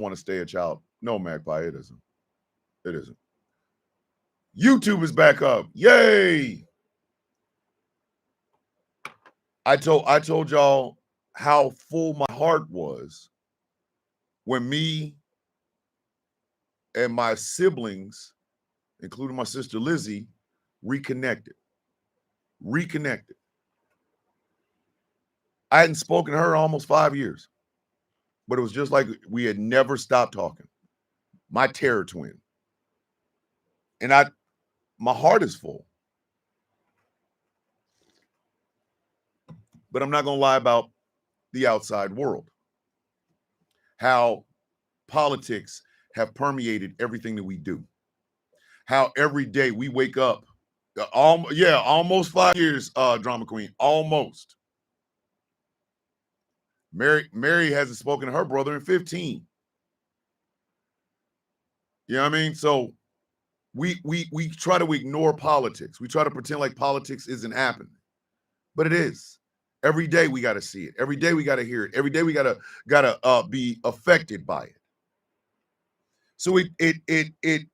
want to stay a child. No, Magpie, it isn't. It isn't. YouTube is back up. Yay! I told y'all how full my heart was when me and my siblings, including my sister Lizzie, reconnected. Reconnected. I hadn't spoken to her in almost 5 years, but it was just like we had never stopped talking. My terror twin. And my heart is full. But I'm not going to lie about the outside world. How politics have permeated everything that we do. How every day we wake up, almost 5 years, drama queen, almost. Mary hasn't spoken to her brother in 15. You know what I mean? So we try to ignore politics. We try to pretend like politics isn't happening, but it is. Every day we got to see it. Every day we got to hear it. Every day we gotta be affected by it. So it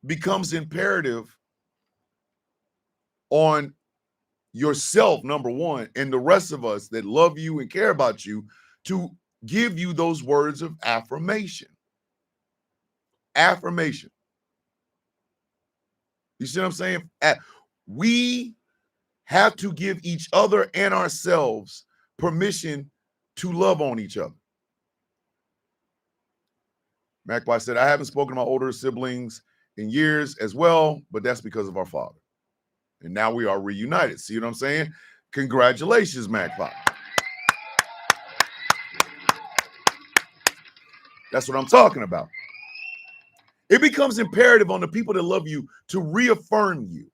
becomes imperative on yourself, number one, and the rest of us that love you and care about you to give you those words of affirmation. Affirmation. You see what I'm saying? We have to give each other and ourselves permission to love on each other. Magpie said, I haven't spoken to my older siblings in years as well, but that's because of our father. And now we are reunited. See what I'm saying? Congratulations, Magpie. That's what I'm talking about. It becomes imperative on the people that love you to reaffirm you,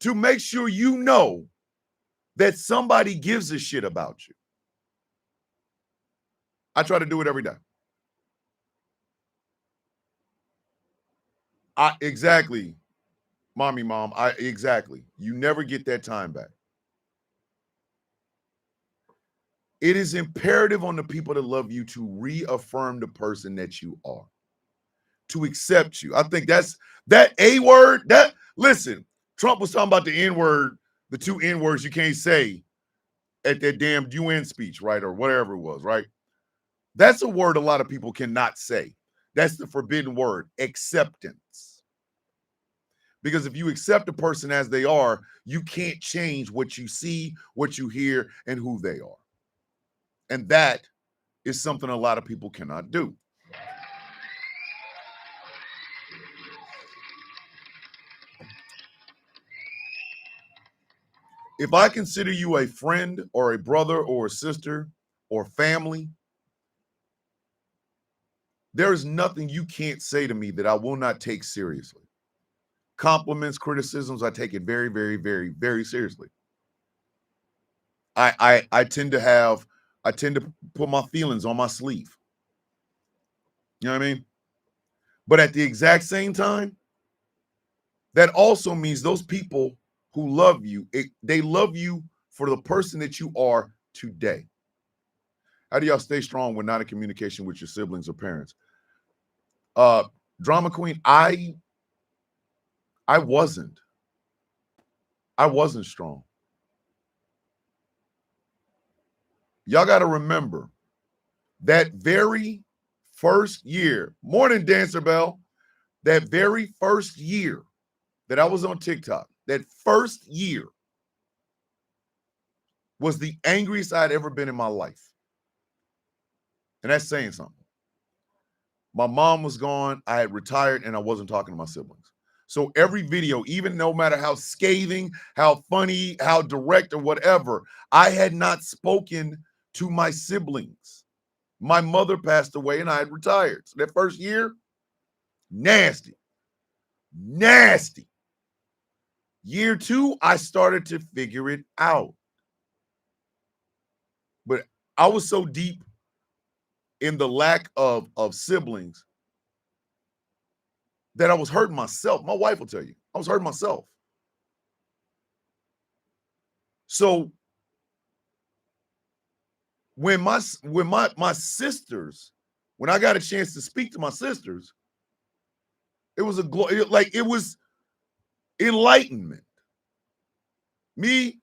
to make sure you know that somebody gives a shit about you. I try to do it every day. Exactly, mom. Exactly. You never get that time back. It is imperative on the people that love you to reaffirm the person that you are, to accept you. I think that's that A word. That listen, Trump was talking about the N word, the two N words you can't say at that damn UN speech, right? Or whatever it was, right? That's a word a lot of people cannot say. That's the forbidden word, acceptance. Because if you accept a person as they are, you can't change what you see, what you hear, and who they are. And that is something a lot of people cannot do. If I consider you a friend or a brother or a sister or family, there is nothing you can't say to me that I will not take seriously. Compliments, criticisms, I take it very, very, very, very seriously. I tend to put my feelings on my sleeve. You know what I mean? But at the exact same time, that also means those people who love you, they love you for the person that you are today. How do y'all stay strong when not in communication with your siblings or parents? Drama queen, I wasn't. I wasn't strong. Y'all got to remember that very first year, morning dancer bell, that very first year that I was on TikTok, that first year was the angriest I'd ever been in my life. And that's saying something. My mom was gone, I had retired, and I wasn't talking to my siblings. So every video, even no matter how scathing, how funny, how direct, or whatever, I had not spoken to my siblings. My mother passed away and I had retired. So that first year, nasty. Nasty. Year two, I started to figure it out. But I was so deep in the lack of siblings that I was hurting myself. My wife will tell you, I was hurting myself. So when my sisters when I got a chance to speak to my sisters, it was it was enlightenment. Me,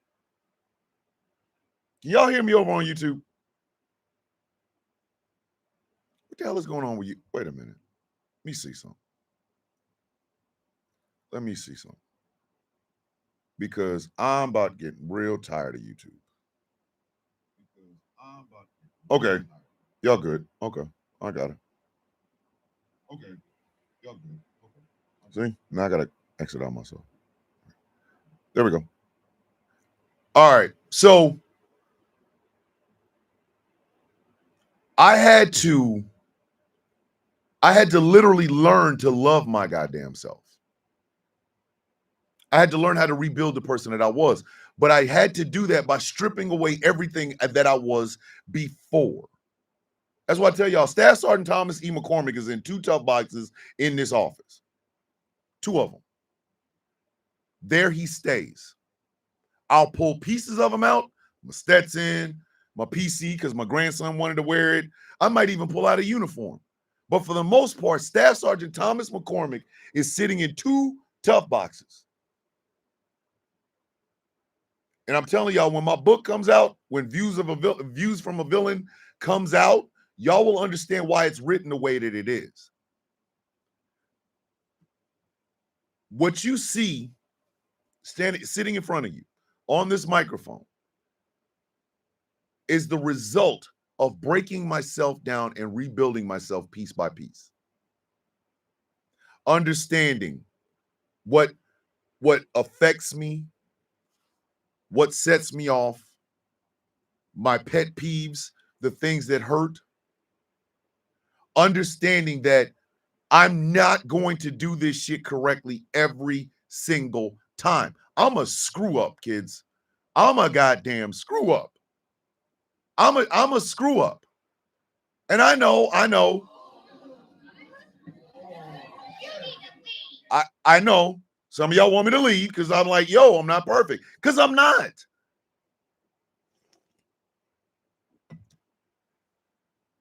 can y'all hear me over on YouTube? What the hell is going on with you? Wait a minute. Let me see something. Let me see something. Because I'm about getting real tired of YouTube. Okay. Y'all good. Okay. I got it. Okay. Y'all good. Okay. See? Now I got to exit out myself. There we go. All right. So I had to literally learn to love my goddamn self. I had to learn how to rebuild the person that I was. But I had to do that by stripping away everything that I was before. That's why I tell y'all, Staff Sergeant Thomas E. McCormick is in 2 tough boxes in this office. 2 of them. There he stays. I'll pull pieces of him out, my Stetson, my PC, because my grandson wanted to wear it. I might even pull out a uniform. But for the most part, Staff Sergeant Thomas McCormick is sitting in 2 tough boxes. And I'm telling y'all, when my book comes out, when Views from a Villain comes out, y'all will understand why it's written the way that it is. What you see sitting in front of you on this microphone is the result of breaking myself down and rebuilding myself piece by piece. Understanding what affects me, what sets me off, my pet peeves, the things that hurt. Understanding that I'm not going to do this shit correctly every single time. I'm a screw up, kids. I'm a goddamn screw up. I'm a screw up. And I know. I know some of y'all want me to leave because I'm like, yo, I'm not perfect. Because I'm not.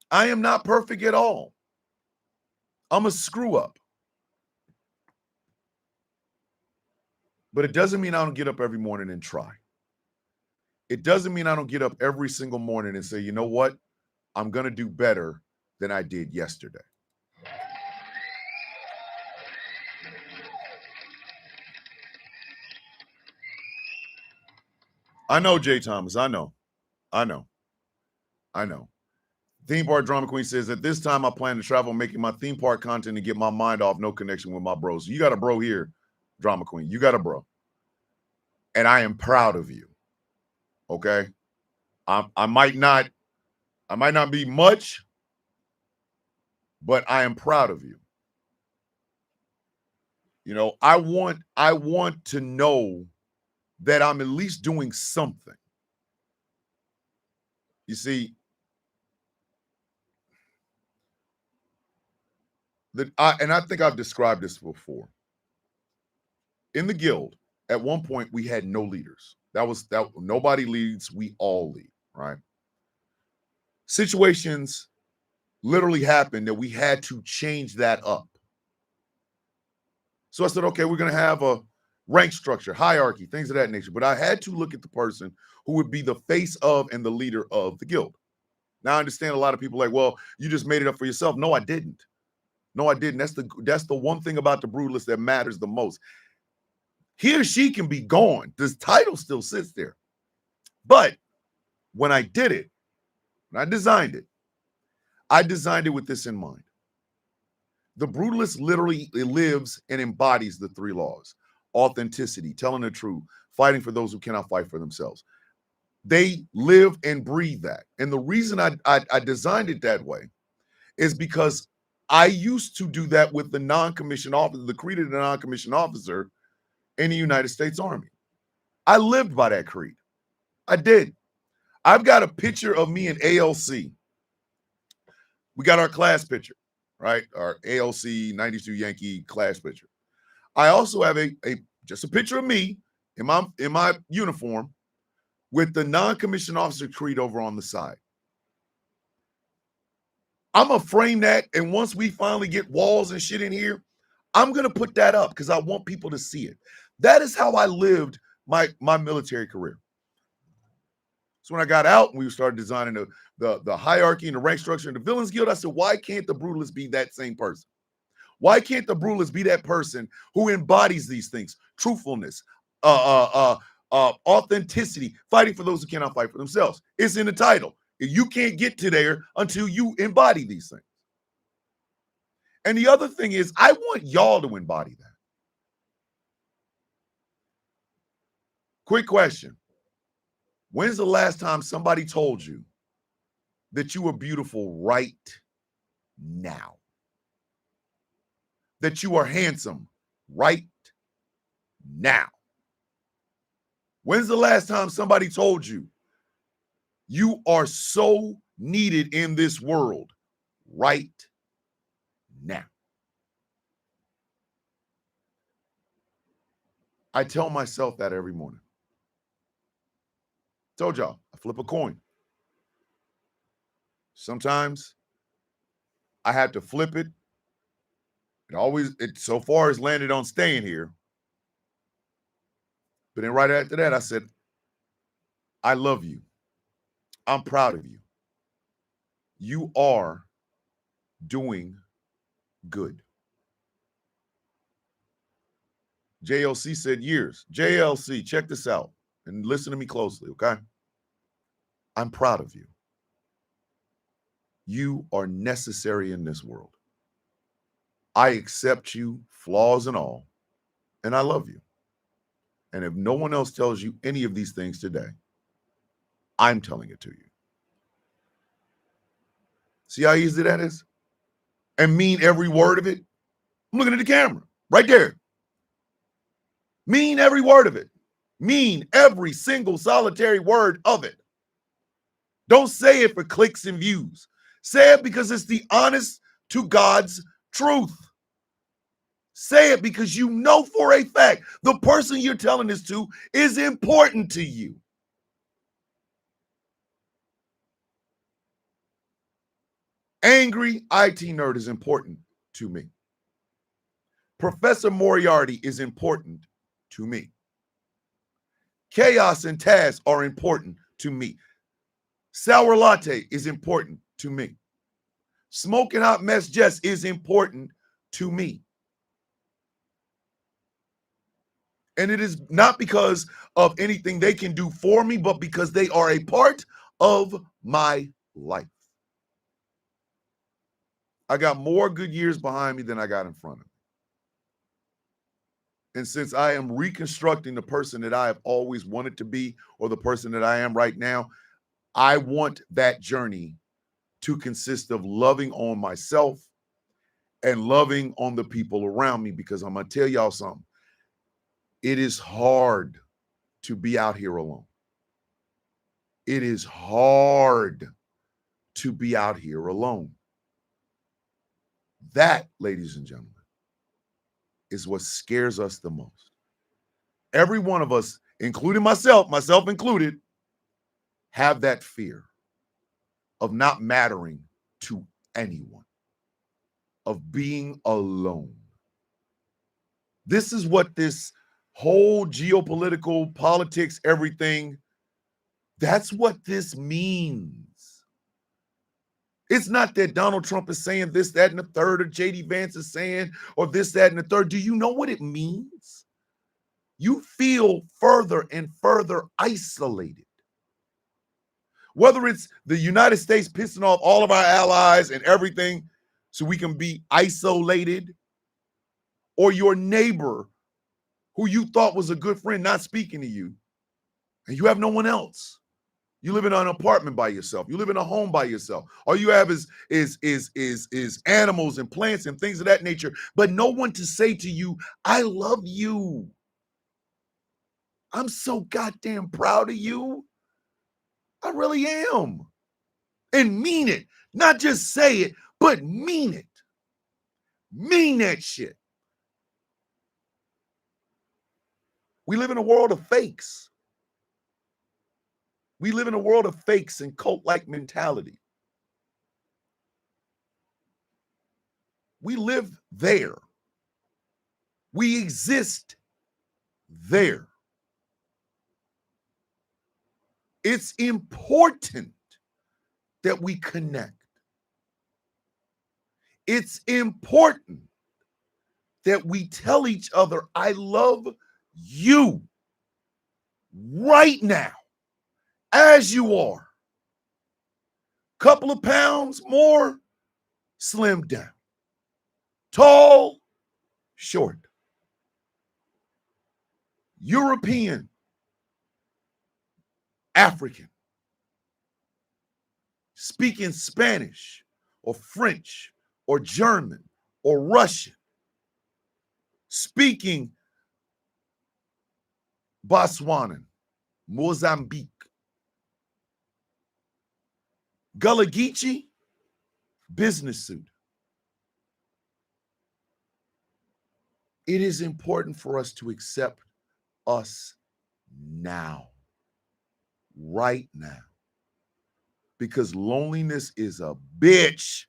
I am not perfect at all. I'm a screw up. But it doesn't mean I don't get up every morning and try. It doesn't mean I don't get up every single morning and say, you know what? I'm going to do better than I did yesterday. I know, Jay Thomas. I know. Theme Park Drama Queen says, at this time, I plan to travel making my theme park content and get my mind off, no connection with my bros. You got a bro here, Drama Queen. You got a bro. And I am proud of you. Okay? I might not be much, but I am proud of you. You know, I want to know that I'm at least doing something. You see, and I think I've described this before. In the guild, at one point, we had no leaders. That nobody leads, we all lead, right? Situations literally happened that we had to change that up. So I said, okay, we're going to have a rank structure, hierarchy, things of that nature. But I had to look at the person who would be the face of and the leader of the guild. Now I understand a lot of people like, well, you just made it up for yourself. No, I didn't. That's the one thing about the Brutalist that matters the most. He or she can be gone. This title still sits there. But when I did it, when I designed it with this in mind. The Brutalist literally lives and embodies the 3 laws: authenticity, telling the truth, fighting for those who cannot fight for themselves. They live and breathe that. And the reason I designed it that way is because I used to do that with the non-commissioned officer, the creed of the non-commissioned officer in the United States Army. I lived by that creed. I did. I've got a picture of me in ALC. We got our class picture, right? Our ALC 92 Yankee class picture. I also have just a picture of me in my uniform with the non-commissioned officer creed over on the side. I'm going to frame that. And once we finally get walls and shit in here, I'm going to put that up because I want people to see it. That is how I lived my military career. So when I got out and we started designing the hierarchy and the rank structure in the Villains Guild, I said, why can't the Brutalist be that same person? Why can't the Brutalist be that person who embodies these things? Truthfulness, authenticity, fighting for those who cannot fight for themselves. It's in the title. You can't get to there until you embody these things. And the other thing is, I want y'all to embody that. Quick question. When's the last time somebody told you that you were beautiful right now? That you are handsome right now? When's the last time somebody told you you are so needed in this world right now? I tell myself that every morning. Told y'all, I flip a coin. Sometimes I have to flip it. It so far has landed on staying here. But then right after that, I said, I love you. I'm proud of you. You are doing good. JLC said years. JLC, check this out and listen to me closely, okay? I'm proud of you. You are necessary in this world. I accept you, flaws and all, and I love you. And if no one else tells you any of these things today, I'm telling it to you. See how easy that is? And mean every word of it? I'm looking at the camera right there. Mean every word of it. Mean every single solitary word of it. Don't say it for clicks and views. Say it because it's the honest to God's truth. Say it because you know for a fact the person you're telling this to is important to you. Angry IT nerd is important to me. Professor Moriarty is important to me. Chaos and Taz are important to me. Sour Latte is important to me. Smoking Hot Mess Jess is important to me. And it is not because of anything they can do for me, but because they are a part of my life. I got more good years behind me than I got in front of me. And since I am reconstructing the person that I have always wanted to be, or the person that I am right now, I want that journey to consist of loving on myself and loving on the people around me, because I'm going to tell y'all something. It is hard to be out here alone. It is hard to be out here alone. That, ladies and gentlemen, is what scares us the most. Every one of us, including myself included, have that fear of not mattering to anyone, of being alone. This is what this whole geopolitical politics, everything, that's what this means. It's not that Donald Trump is saying this, that, and the third, or JD Vance is saying, or this, that, and the third. Do you know what it means? You feel further and further isolated. Whether it's the United States pissing off all of our allies and everything so we can be isolated, or your neighbor who you thought was a good friend not speaking to you, and you have no one else. You live in an apartment by yourself. You live in a home by yourself. All you have is animals and plants and things of that nature, but no one to say to you, I love you. I'm so goddamn proud of you. I really am. And mean it. Not just say it, but mean it. Mean that shit. We live in a world of fakes. We live in a world of fakes and cult-like mentality. We live there. We exist there. It's important that we connect. It's important that we tell each other, I love you right now, as you are. Couple of pounds more, slim down. Tall, short. European, African, speaking Spanish or French or German or Russian, speaking Botswanan, Mozambique, Gullah Geechee, business suit. It is important for us to accept us now, right now, because loneliness is a bitch.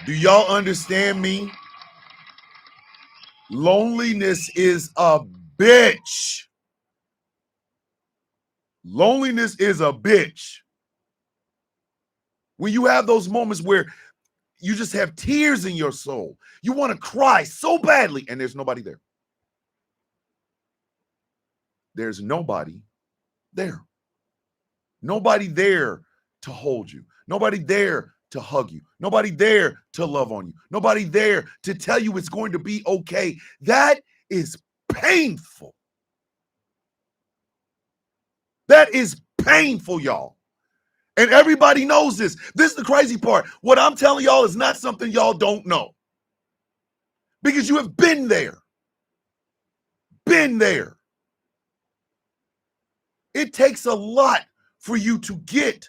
Do y'all understand me? Loneliness is a bitch. Loneliness is a bitch. When you have those moments where you just have tears in your soul, you want to cry so badly, and there's nobody there. There's nobody there. Nobody there to hold you. Nobody there to hug you. Nobody there to love on you. Nobody there to tell you it's going to be okay. That is painful. That is painful, y'all. And everybody knows this. This is the crazy part. What I'm telling y'all is not something y'all don't know. Because you have been there. Been there. It takes a lot for you to get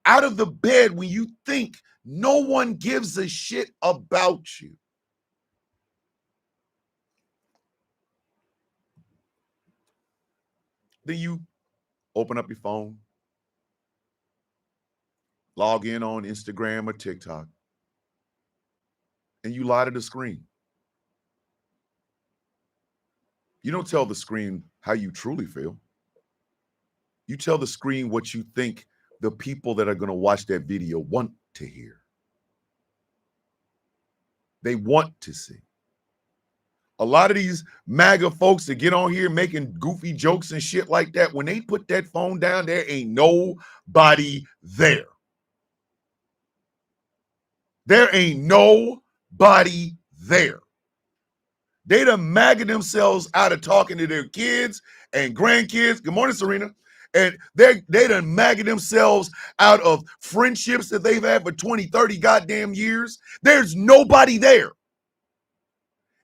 out of the bed when you think no one gives a shit about you. Then you open up your phone, log in on Instagram or TikTok, and you lie to the screen. You don't tell the screen how you truly feel. You tell the screen what you think the people that are going to watch that video want to hear. They want to see. A lot of these MAGA folks that get on here making goofy jokes and shit like that, when they put that phone down, there ain't nobody there. There ain't nobody there. They done MAGA themselves out of talking to their kids and grandkids. Good morning, Serena. And they done MAGA themselves out of friendships that they've had for 20, 30 goddamn years. There's nobody there.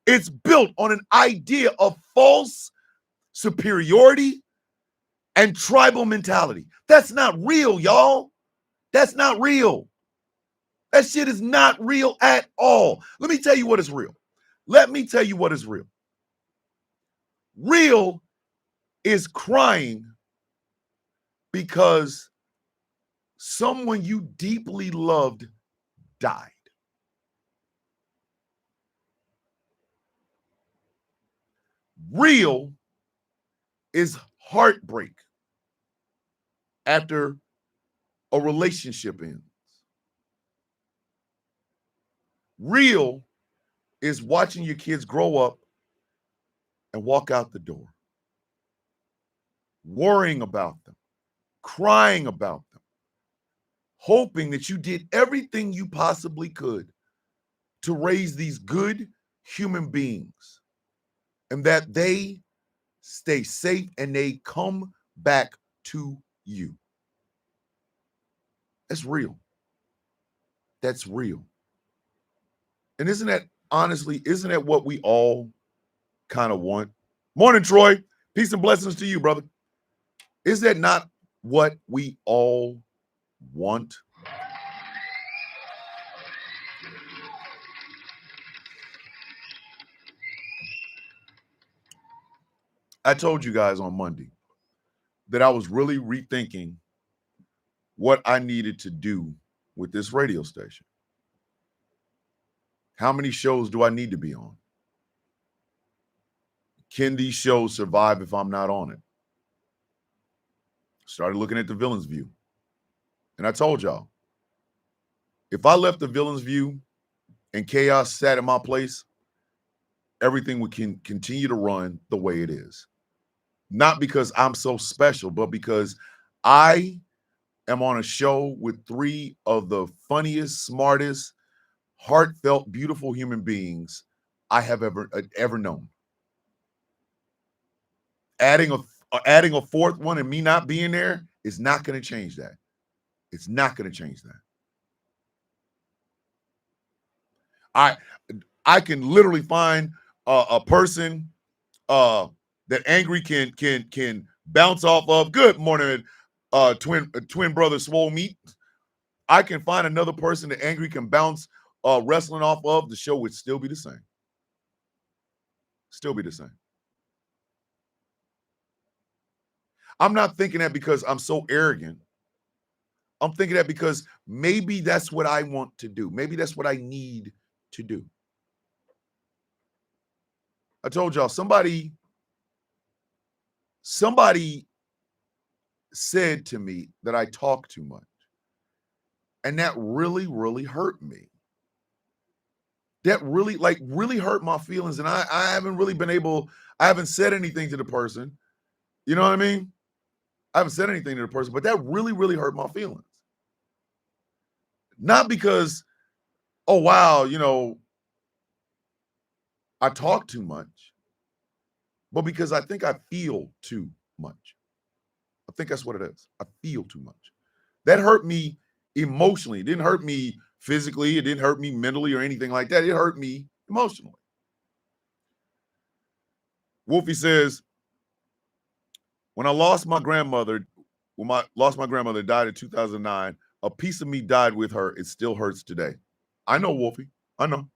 It's built on an idea of false superiority and tribal mentality. That's not real, y'all. That's not real. That shit is not real at all. Let me tell you what is real. Let me tell you what is real. Real is crying because someone you deeply loved died. Real is heartbreak after a relationship ends. Real is watching your kids grow up and walk out the door, worrying about them, crying about them, hoping that you did everything you possibly could to raise these good human beings and that they stay safe and they come back to you. That's real. That's real. And isn't that what we all kind of want? Morning, Troy. Peace and blessings to you, brother. Is that not what we all want? I told you guys on Monday that I was really rethinking what I needed to do with this radio station. How many shows do I need to be on? Can these shows survive if I'm not on it? Started looking at the Villain's View. And I told y'all, if I left the Villain's View and chaos sat in my place, everything would continue to run the way it is. Not because I'm so special, but because I am on a show with three of the funniest, smartest, heartfelt, beautiful human beings I have ever known. Adding a fourth one and me not being there is not going to change that. It's not going to change that. I can literally find a person that Angry can bounce off of. Good morning, twin brother Swole Meat. I can find another person that Angry can bounce wrestling off of. The show would still be the same. Still be the same. I'm not thinking that because I'm so arrogant. I'm thinking that because maybe that's what I want to do. Maybe that's what I need to do. I told y'all, somebody said to me that I talk too much. And that really, really hurt me. That really hurt my feelings. And I haven't really been able, I haven't said anything to the person. You know what I mean? I haven't said anything to the person, but that really, really hurt my feelings. Not because, oh, wow, I talk too much, but because I think I feel too much. I think that's what it is. I feel too much. That hurt me emotionally. It didn't hurt me physically. It didn't hurt me mentally or anything like that. It hurt me emotionally. Wolfie says, when I lost my grandmother, died in 2009, a piece of me died with her. It still hurts today. I know, Wolfie. I know.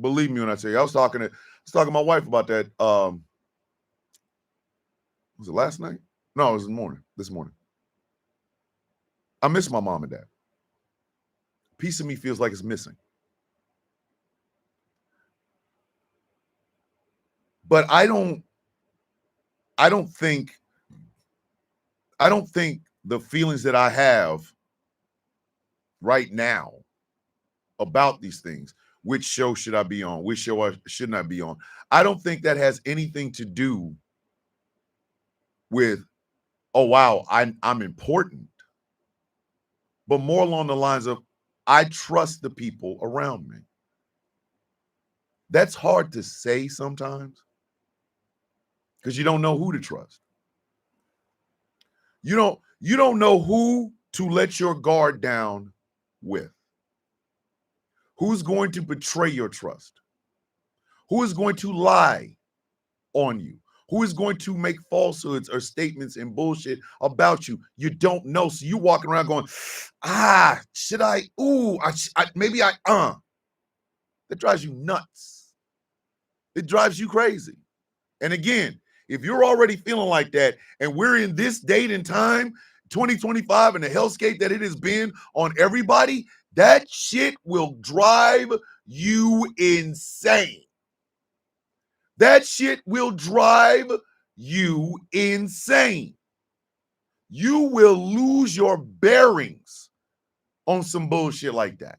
Believe me when I say, I was talking to my wife about that. Was it last night? No, it was this morning. I miss my mom and dad. A piece of me feels like it's missing. But I don't think the feelings that I have right now about these things, which show should I be on, which show I should not be on, I don't think that has anything to do with, oh, wow, I'm important, but more along the lines of, I trust the people around me. That's hard to say sometimes because you don't know who to trust. You don't know who to let your guard down with. Who's going to betray your trust? Who is going to lie on you? Who is going to make falsehoods or statements and bullshit about you? You don't know. So you walking around going, should I? Ooh, maybe I. That drives you nuts. It drives you crazy. And again, if you're already feeling like that, and we're in this date and time, 2025, and the hellscape that it has been on everybody, that shit will drive you insane. That shit will drive you insane. You will lose your bearings on some bullshit like that.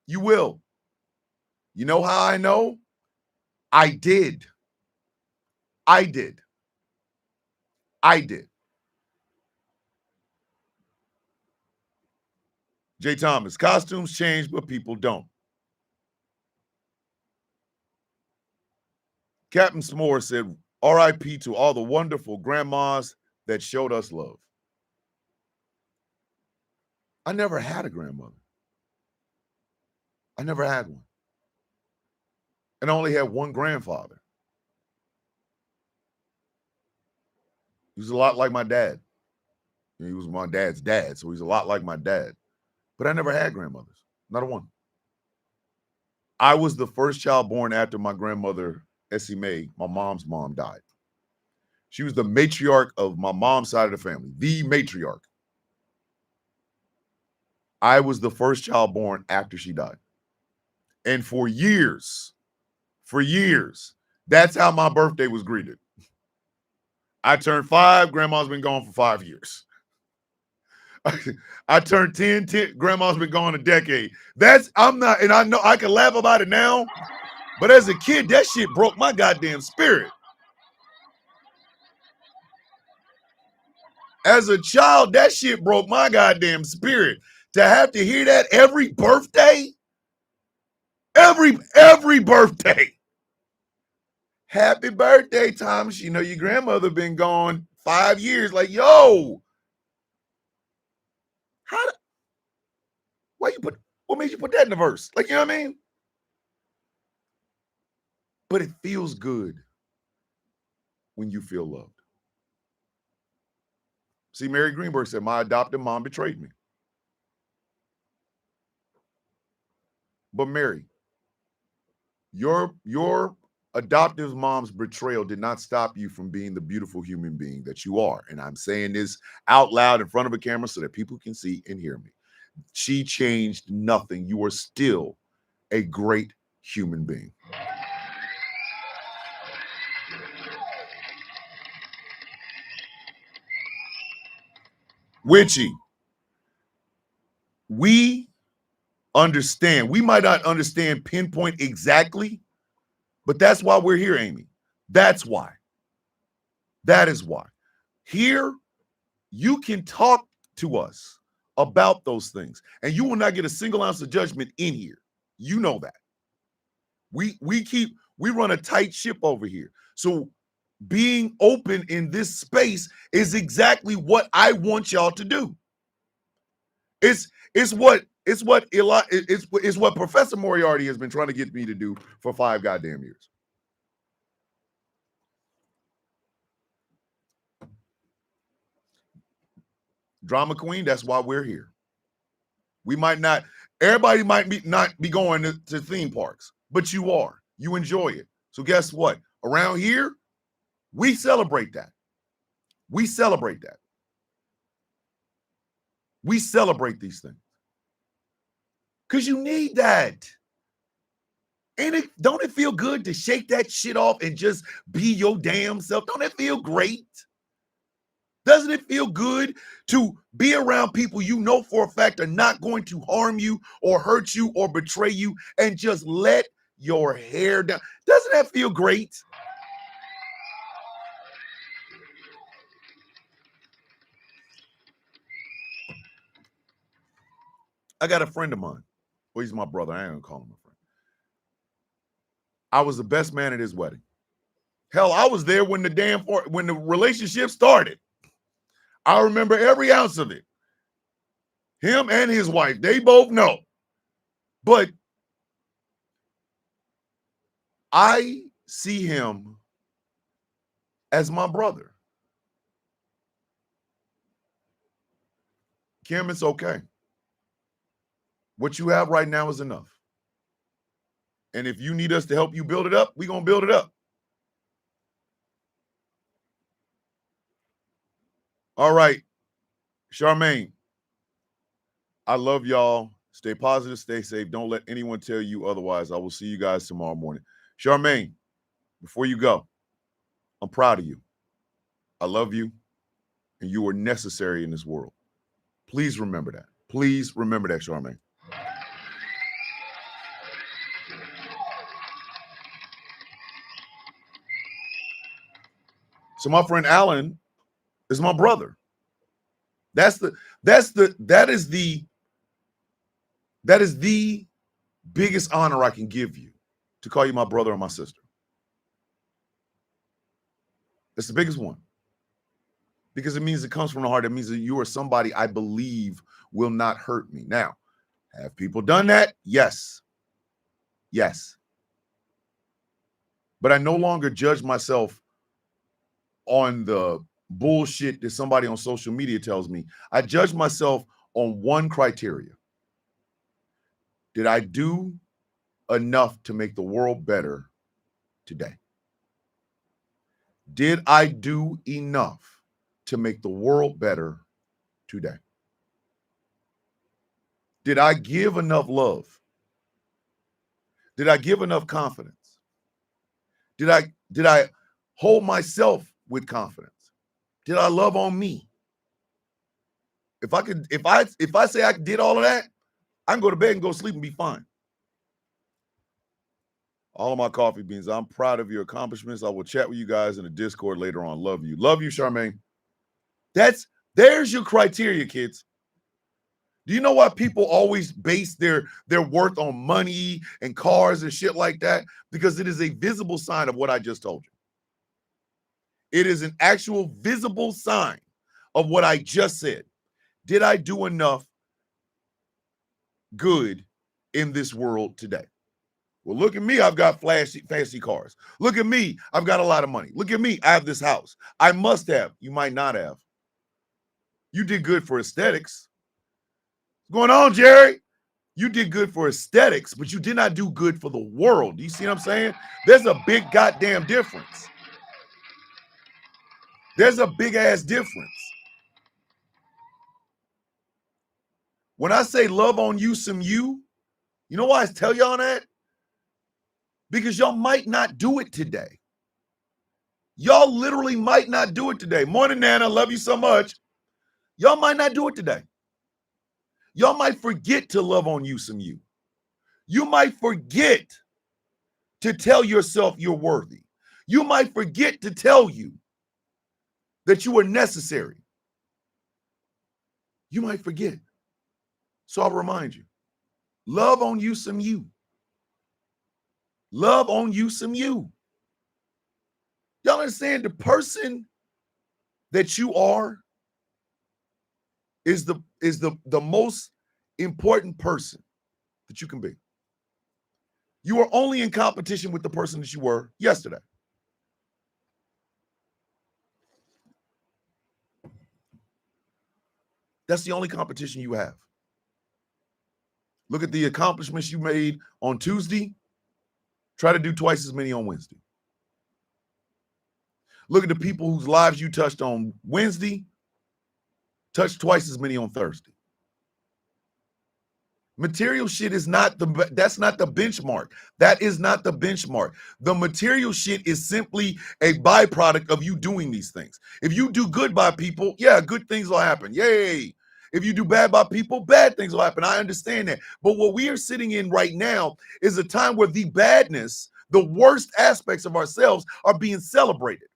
You will. You know how I know? I did. Jay Thomas, costumes change, but people don't. Captain S'more said, RIP to all the wonderful grandmas that showed us love. I never had a grandmother. I never had one. And I only had one grandfather. He was a lot like my dad. He was my dad's dad, so he's a lot like my dad. But I never had grandmothers. Not a one. I was the first child born after my grandmother, Essie Mae, my mom's mom, died. She was the matriarch of my mom's side of the family, the matriarch. I was the first child born after she died. And for years, that's how my birthday was greeted. I turned 5, grandma's been gone for 5 years. I turned 10, grandma's been gone a decade. I'm not, and I know I can laugh about it now, but as a kid, that shit broke my goddamn spirit. As a child, that shit broke my goddamn spirit. To have to hear that every birthday, every birthday. Happy birthday, Thomas. You know your grandmother been gone 5 years. Like, yo, what made you put that in the verse? Like, you know what I mean? But it feels good when you feel loved. See, Mary Greenberg said, my adopted mom betrayed me. But Mary, your adoptive mom's betrayal did not stop you from being the beautiful human being that you are. And I'm saying this out loud in front of a camera so that people can see and hear me. She changed nothing. You are still a great human being. Witchy, we understand. We might not understand pinpoint exactly, but that's why we're here, Amy. That's why. That is why. Here, you can talk to us about those things, and you will not get a single ounce of judgment in here. You know that. We run a tight ship over here. So being open in this space is exactly what I want y'all to do. It's what Professor Moriarty has been trying to get me to do for 5 goddamn years. Drama queen, that's why we're here. We might not, everybody might not be going to theme parks, but you are. You enjoy it. So guess what? Around here, we celebrate that. We celebrate that. We celebrate these things. Because you need that. Don't it feel good to shake that shit off and just be your damn self? Don't it feel great? Doesn't it feel good to be around people you know for a fact are not going to harm you or hurt you or betray you and just let your hair down? Doesn't that feel great? I got a friend of mine. Well, he's my brother. I ain't gonna call him a friend. I was the best man at his wedding. Hell, I was there when the relationship started. I remember every ounce of it. Him and his wife, they both know. But I see him as my brother. Kim, it's okay. What you have right now is enough. And if you need us to help you build it up, we're going to build it up. All right. Charmaine, I love y'all. Stay positive, stay safe. Don't let anyone tell you otherwise. I will see you guys tomorrow morning. Charmaine, before you go, I'm proud of you. I love you, and you are necessary in this world. Please remember that. Please remember that, Charmaine. So my friend Alan is my brother. That is the biggest honor I can give you, to call you my brother or my sister. It's the biggest one. Because it means it comes from the heart. It means that you are somebody I believe will not hurt me. Now, have people done that? Yes. Yes. But I no longer judge myself on the bullshit that somebody on social media tells me. I judge myself on one criteria. Did I do enough to make the world better today? Did I do enough to make the world better today? Did I give enough love? Did I give enough confidence? Did I hold myself with confidence? Did I love on me? If I say I did all of that, I can go to bed and go to sleep and be fine. All of my coffee beans. I'm proud of your accomplishments. I will chat with you guys in the Discord later on. Love you. Love you, Charmaine. There's your criteria, kids. Do you know why people always base their worth on money and cars and shit like that? Because it is a visible sign of what I just told you. It is an actual visible sign of what I just said. Did I do enough good in this world today? Well, look at me. I've got fancy cars. Look at me. I've got a lot of money. Look at me. I have this house. I must have. You might not have. You did good for aesthetics. What's going on, Jerry? You did good for aesthetics, but you did not do good for the world. Do you see what I'm saying? There's a big goddamn difference. There's a big ass difference. When I say love on you some you know why I tell y'all that? Because y'all might not do it today. Y'all literally might not do it today. Morning, Nana. Love you so much. Y'all might not do it today. Y'all might forget to love on you some you. You might forget to tell yourself you're worthy. You might forget to tell you that you are necessary. You might forget. So I'll remind you, love on you some you. Love on you some you. Y'all understand the person that you are is the most important person that you can be. You are only in competition with the person that you were yesterday. That's the only competition you have. Look at the accomplishments you made on Tuesday. Try to do twice as many on Wednesday. Look at the people whose lives you touched on Wednesday. Touch twice as many on Thursday. Material shit is that's not the benchmark. That is not the benchmark. The material shit is simply a byproduct of you doing these things. If you do good by people, yeah, good things will happen. Yay. If you do bad by people, bad things will happen. I understand that. But what we are sitting in right now is a time where the badness, the worst aspects of ourselves are being celebrated.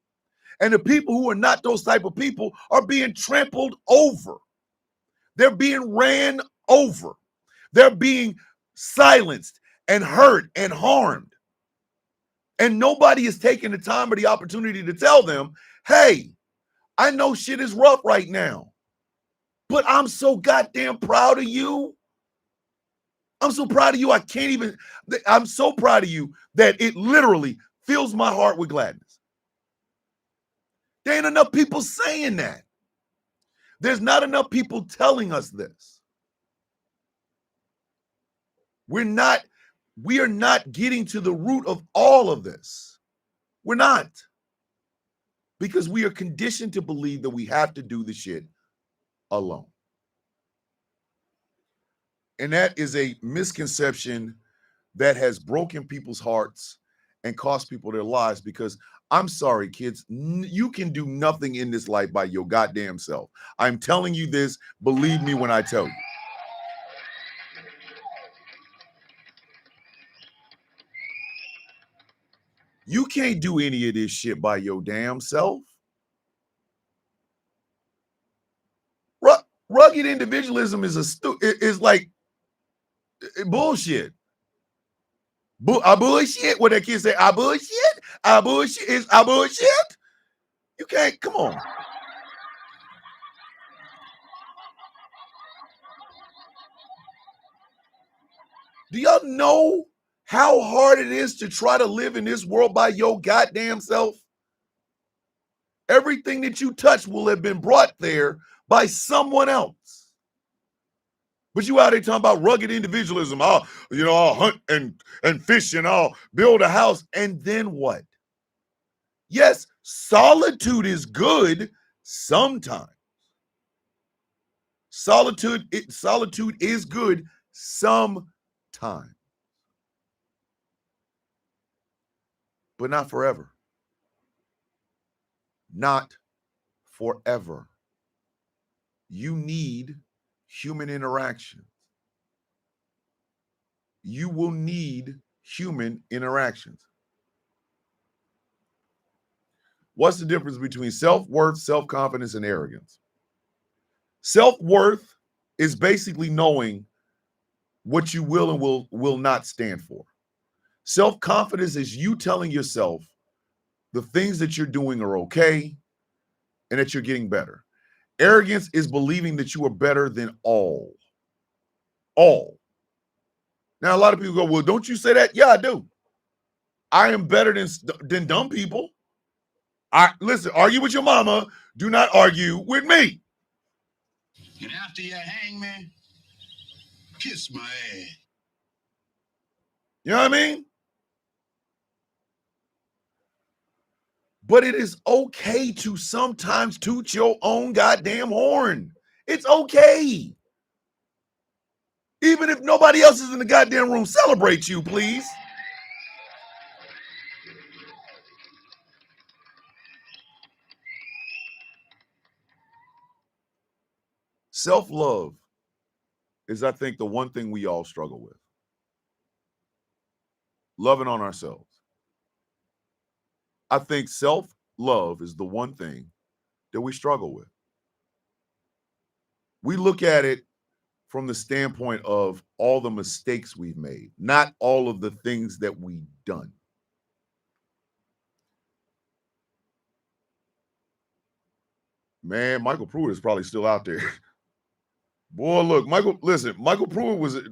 And the people who are not those type of people are being trampled over. They're being ran over. They're being silenced and hurt and harmed. And nobody is taking the time or the opportunity to tell them, hey, I know shit is rough right now, but I'm so goddamn proud of you. I'm so proud of you. I'm so proud of you that it literally fills my heart with gladness. There ain't enough people saying that. There's not enough people telling us this. We are not getting to the root of all of this. We're not. Because we are conditioned to believe that we have to do the shit alone. And that is a misconception that has broken people's hearts and cost people their lives, because I'm sorry, kids, you can do nothing in this life by your goddamn self. I'm telling you this. Believe me when I tell you. You can't do any of this shit by your damn self. Rugged individualism is like bullshit. Bullshit. What that kid say? Bullshit. Bullshit is bullshit. You can't. Come on. Do y'all know how hard it is to try to live in this world by your goddamn self? Everything that you touch will have been brought there by someone else. But you out there talking about rugged individualism. I'll hunt and fish and I'll build a house. And then what? Yes, solitude is good sometimes. Solitude is good Sometimes, but not forever. Not forever. You need human interaction. You will need human interactions. What's the difference between self-worth, self-confidence, and arrogance? Self-worth is basically knowing what you will and will not stand for. Self-confidence is you telling yourself the things that you're doing are okay and that you're getting better. Arrogance is believing that you are better than all. All. Now, a lot of people go, well, don't you say that? Yeah, I do. I am better than dumb people. Listen, argue with your mama. Do not argue with me. And after you hang me, kiss my ass. You know what I mean? But it is okay to sometimes toot your own goddamn horn. It's okay. Even if nobody else is in the goddamn room, celebrate you, please. Self-love is, I think, the one thing we all struggle with. Loving on ourselves. I think self-love is the one thing that we struggle with. We look at it from the standpoint of all the mistakes we've made, not all of the things that we've done. Man, Michael Pruitt is probably still out there. Boy, look, Michael Pruitt was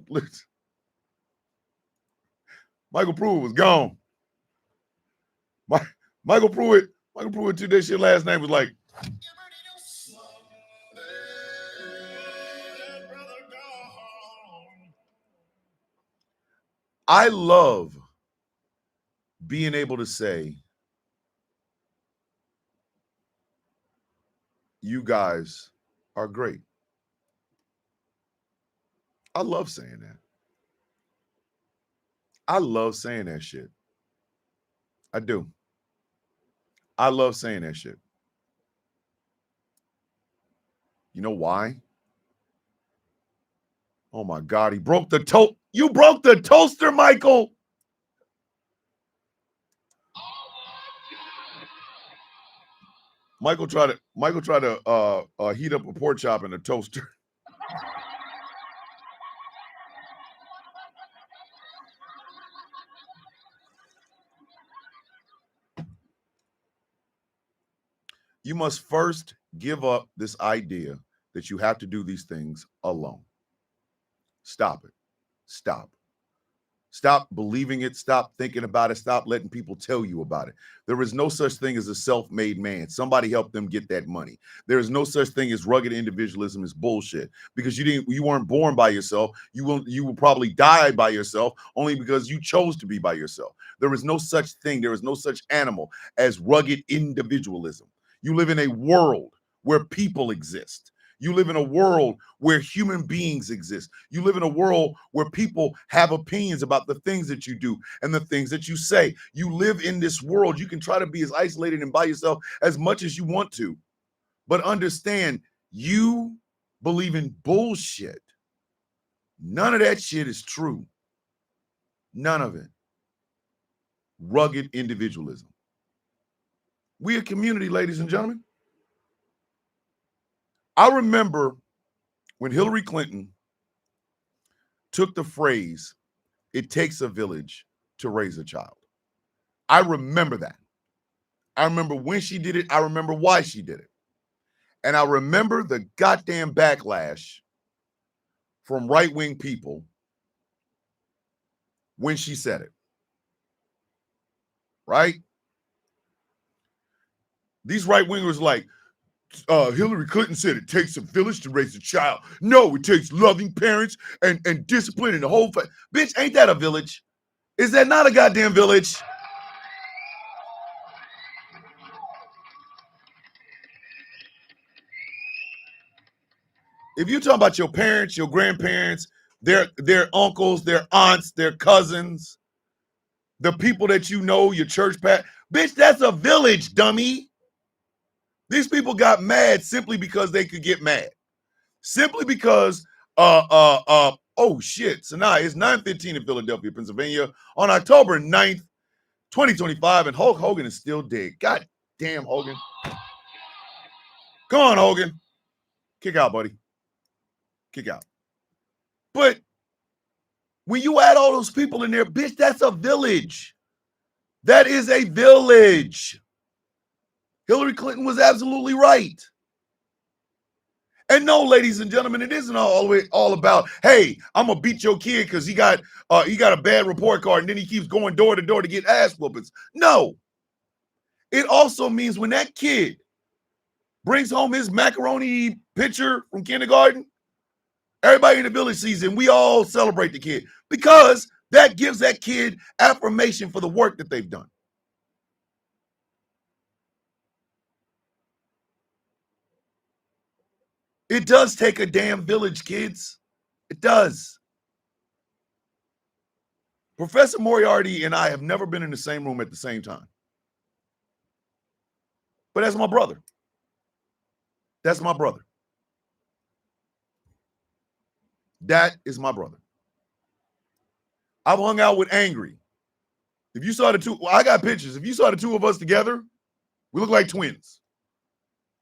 gone. Michael Pruitt today, shit last name was like, I love being able to say, you guys are great. I love saying that. I love saying that shit. I do. I love saying that shit. You know why? Oh my God, he broke the toast. You broke the toaster, Michael. Michael tried to heat up a pork chop in a toaster. You must first give up this idea that you have to do these things alone. Stop it. Stop. Stop believing it. Stop thinking about it. Stop letting people tell you about it. There is no such thing as a self-made man. Somebody helped them get that money. There is no such thing as rugged individualism. Is bullshit, because you weren't born by yourself. You will probably die by yourself only because you chose to be by yourself. There is no such thing. There is no such animal as rugged individualism. You live in a world where people exist. You live in a world where human beings exist. You live in a world where people have opinions about the things that you do and the things that you say. You live in this world. You can try to be as isolated and by yourself as much as you want to, but understand, you believe in bullshit. None of that shit is true. None of it. Rugged individualism. We a community, ladies and gentlemen. I remember when Hillary Clinton took the phrase, "It takes a village to raise a child." I remember that. I remember when she did it. I remember why she did it. And I remember the goddamn backlash from right-wing people when she said it. Right? These right-wingers like, Hillary Clinton said it takes a village to raise a child. No, it takes loving parents and discipline and the whole bitch, ain't that a village? Is that not a goddamn village? If you're talking about your parents, your grandparents, their uncles, their aunts, their cousins, the people that you know, your church pat. Bitch, that's a village, dummy. These people got mad simply because they could get mad. Simply because oh shit, Sinai, it's 9:15 in Philadelphia, Pennsylvania on October 9th, 2025, and Hulk Hogan is still dead. God damn, Hogan. Come on, Hogan. Kick out, buddy. Kick out. But when you add all those people in there, bitch, that's a village. That is a village. Hillary Clinton was absolutely right. And no, ladies and gentlemen, it isn't all about, hey, I'm gonna beat your kid because he got a bad report card and then he keeps going door to door to get ass whoopings. No. It also means when that kid brings home his macaroni pitcher from kindergarten, everybody in the village sees it, and we all celebrate the kid because that gives that kid affirmation for the work that they've done. It does take a damn village, kids. It does. Professor Moriarty and I have never been in the same room at the same time. But that's my brother. That's my brother. That is my brother. I've hung out with Angry. If you saw the two, well, I got pictures. If you saw the two of us together, we look like twins.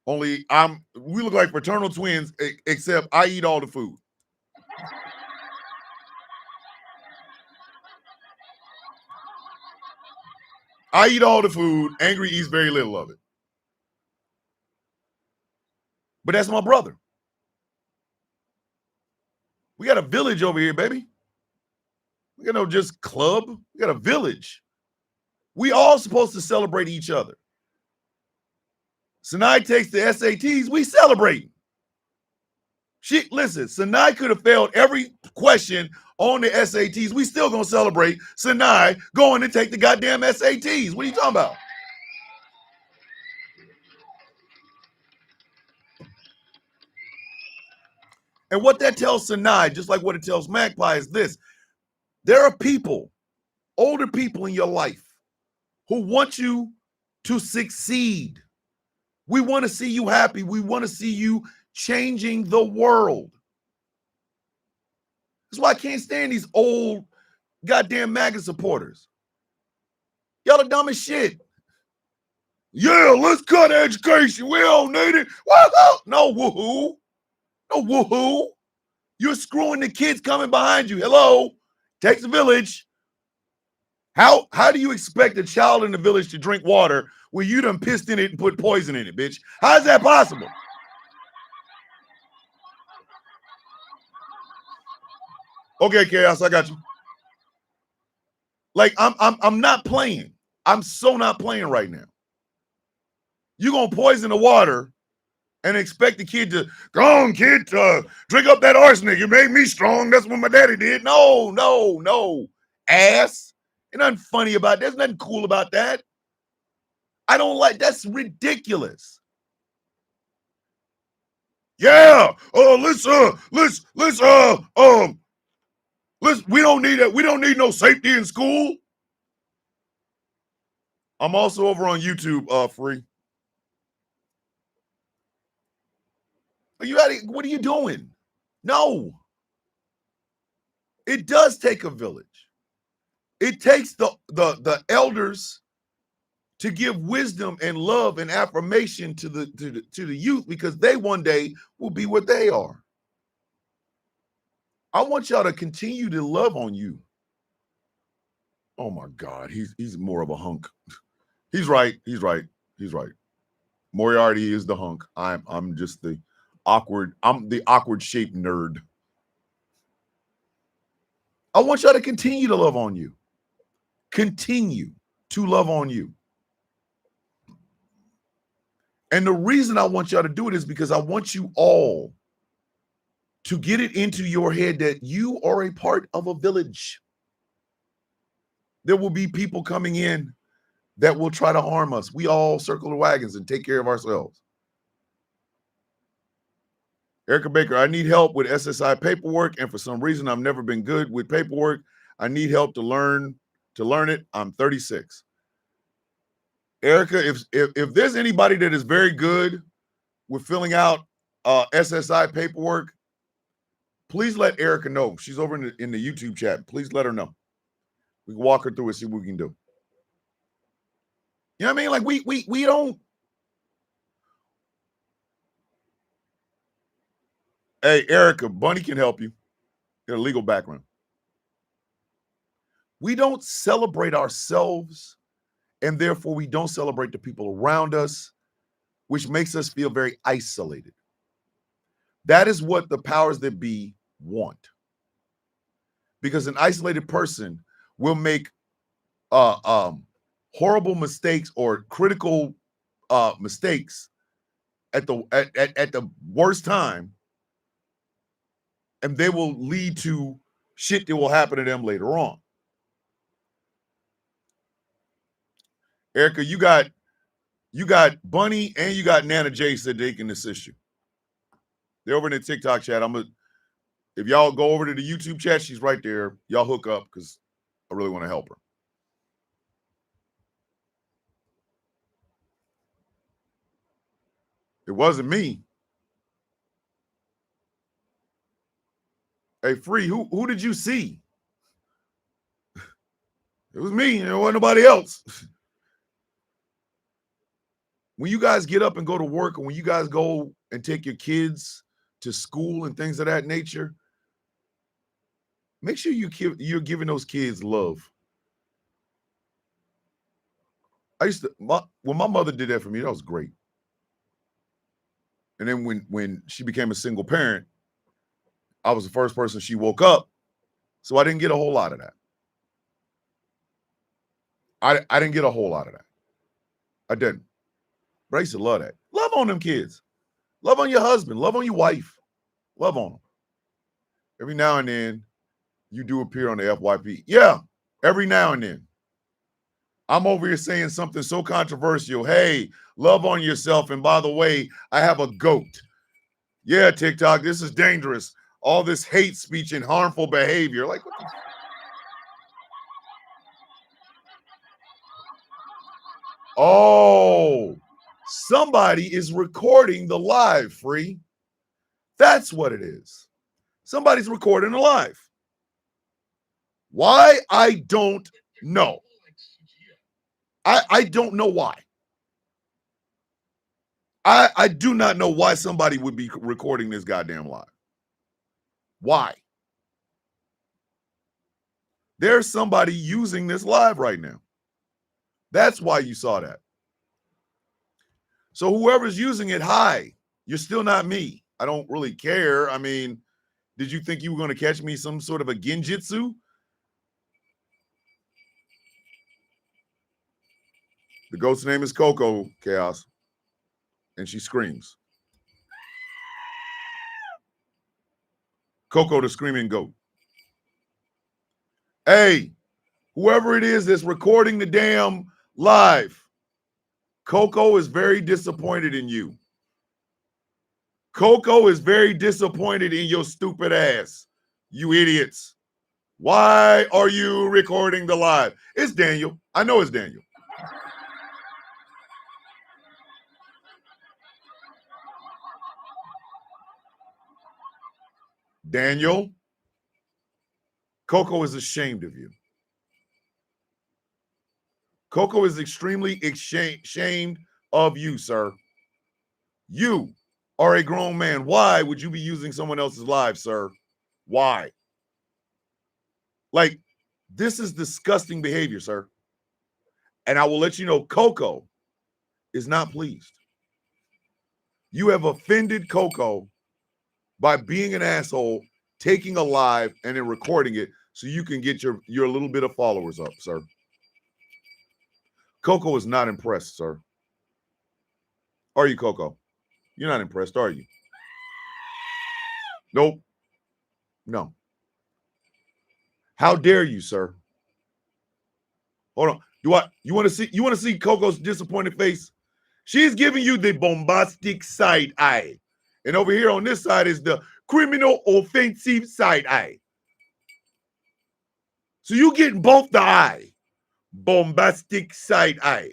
Only we look like fraternal twins, except I eat all the food. I eat all the food. Angry eats very little of it. But that's my brother. We got a village over here, baby. We got no just club. We got a village. We all supposed to celebrate each other. Sinai takes the SATs. We celebrate. Listen, Sinai could have failed every question on the SATs. We still gonna celebrate Sinai going to take the goddamn SATs. What are you talking about? And what that tells Sinai, just like what it tells Magpie, is this. There are people, older people in your life, who want you to succeed. We want to see you happy. We want to see you changing the world. That's why I can't stand these old goddamn MAGA supporters. Y'all are dumb as shit. Yeah, let's cut education. We don't need it. Woohoo! No woohoo. No woohoo. You're screwing the kids coming behind you. Hello. Takes a village. How do you expect a child in the village to drink water when you done pissed in it and put poison in it, bitch? How is that possible? Okay, Chaos, I got you. Like I'm not playing. I'm so not playing right now. You're gonna poison the water and expect the kid to go on, kid, drink up that arsenic. You made me strong. That's what my daddy did. No, ass. Ain't nothing funny about that. There's nothing cool about that. I don't like. That's ridiculous. Yeah. Let's. We don't need that. We don't need no safety in school. I'm also over on YouTube, free. What are you doing? No. It does take a village. It takes the elders to give wisdom and love and affirmation to the youth, because they one day will be what they are. I want y'all to continue to love on you. Oh my God, he's more of a hunk. He's right. Moriarty is the hunk. I'm just the awkward. I'm the awkward shaped nerd. I want y'all to continue to love on you. Continue to love on you. And the reason I want y'all to do it is because I want you all to get it into your head that you are a part of a village. There will be people coming in that will try to harm us. We all circle the wagons and take care of ourselves. Erica Baker, I need help with SSI paperwork, and for some reason, I've never been good with paperwork. I need help to learn it. I'm 36. Erica, if there's anybody that is very good with filling out SSI paperwork, please let Erica know. She's over in the YouTube chat. Please let her know. We can walk her through and see what we can do. You know what I mean? Like we don't. Hey, Erica, Bunny can help you. Get a legal background. We don't celebrate ourselves, and therefore we don't celebrate the people around us, which makes us feel very isolated. That is what the powers that be want. Because an isolated person will make horrible mistakes or critical mistakes at the worst time, and they will lead to shit that will happen to them later on. Erica, you got Bunny and you got Nana J said they can assist you. They're over in the TikTok chat. If y'all go over to the YouTube chat, she's right there. Y'all hook up because I really want to help her. It wasn't me. Hey, Free, who did you see? It was me. There wasn't nobody else. When you guys get up and go to work, and when you guys go and take your kids to school and things of that nature, make sure you're giving those kids love. When my mother did that for me, that was great. And then when she became a single parent, I was the first person she woke up, so I didn't get a whole lot of that. I didn't get a whole lot of that. I didn't. But I used to love that. Love on them kids. Love on your husband. Love on your wife. Love on them. Every now and then, you do appear on the FYP. Yeah, every now and then. I'm over here saying something so controversial. Hey, love on yourself. And by the way, I have a goat. Yeah, TikTok, this is dangerous. All this hate speech and harmful behavior. Like, what the? Oh, somebody is recording the live, Free. That's what it is. Somebody's recording the live. Why? I don't know. I don't know why. I do not know why somebody would be recording this goddamn live. Why? There's somebody using this live right now. That's why you saw that. So whoever's using it, hi, you're still not me. I don't really care. I mean, did you think you were going to catch me some sort of a genjutsu? The ghost's name is Coco, Chaos. And she screams. Coco the screaming goat. Hey, whoever it is that's recording the damn live, Coco is very disappointed in you. Coco is very disappointed in your stupid ass, you idiots. Why are you recording the live? It's Daniel. I know it's Daniel. Daniel, Coco is ashamed of you. Coco is extremely ashamed of you, sir. You are a grown man. Why would you be using someone else's live, sir? Why? Like, this is disgusting behavior, sir. And I will let you know, Coco is not pleased. You have offended Coco by being an asshole, taking a live and then recording it so you can get your little bit of followers up, sir. Coco is not impressed, sir. Are you, Coco? You're not impressed, are you? Nope. No. How dare you, sir? Hold on. You want to see Coco's disappointed face? She's giving you the bombastic side eye. And over here on this side is the criminal offensive side eye. So you getting both the eye. Bombastic side eye.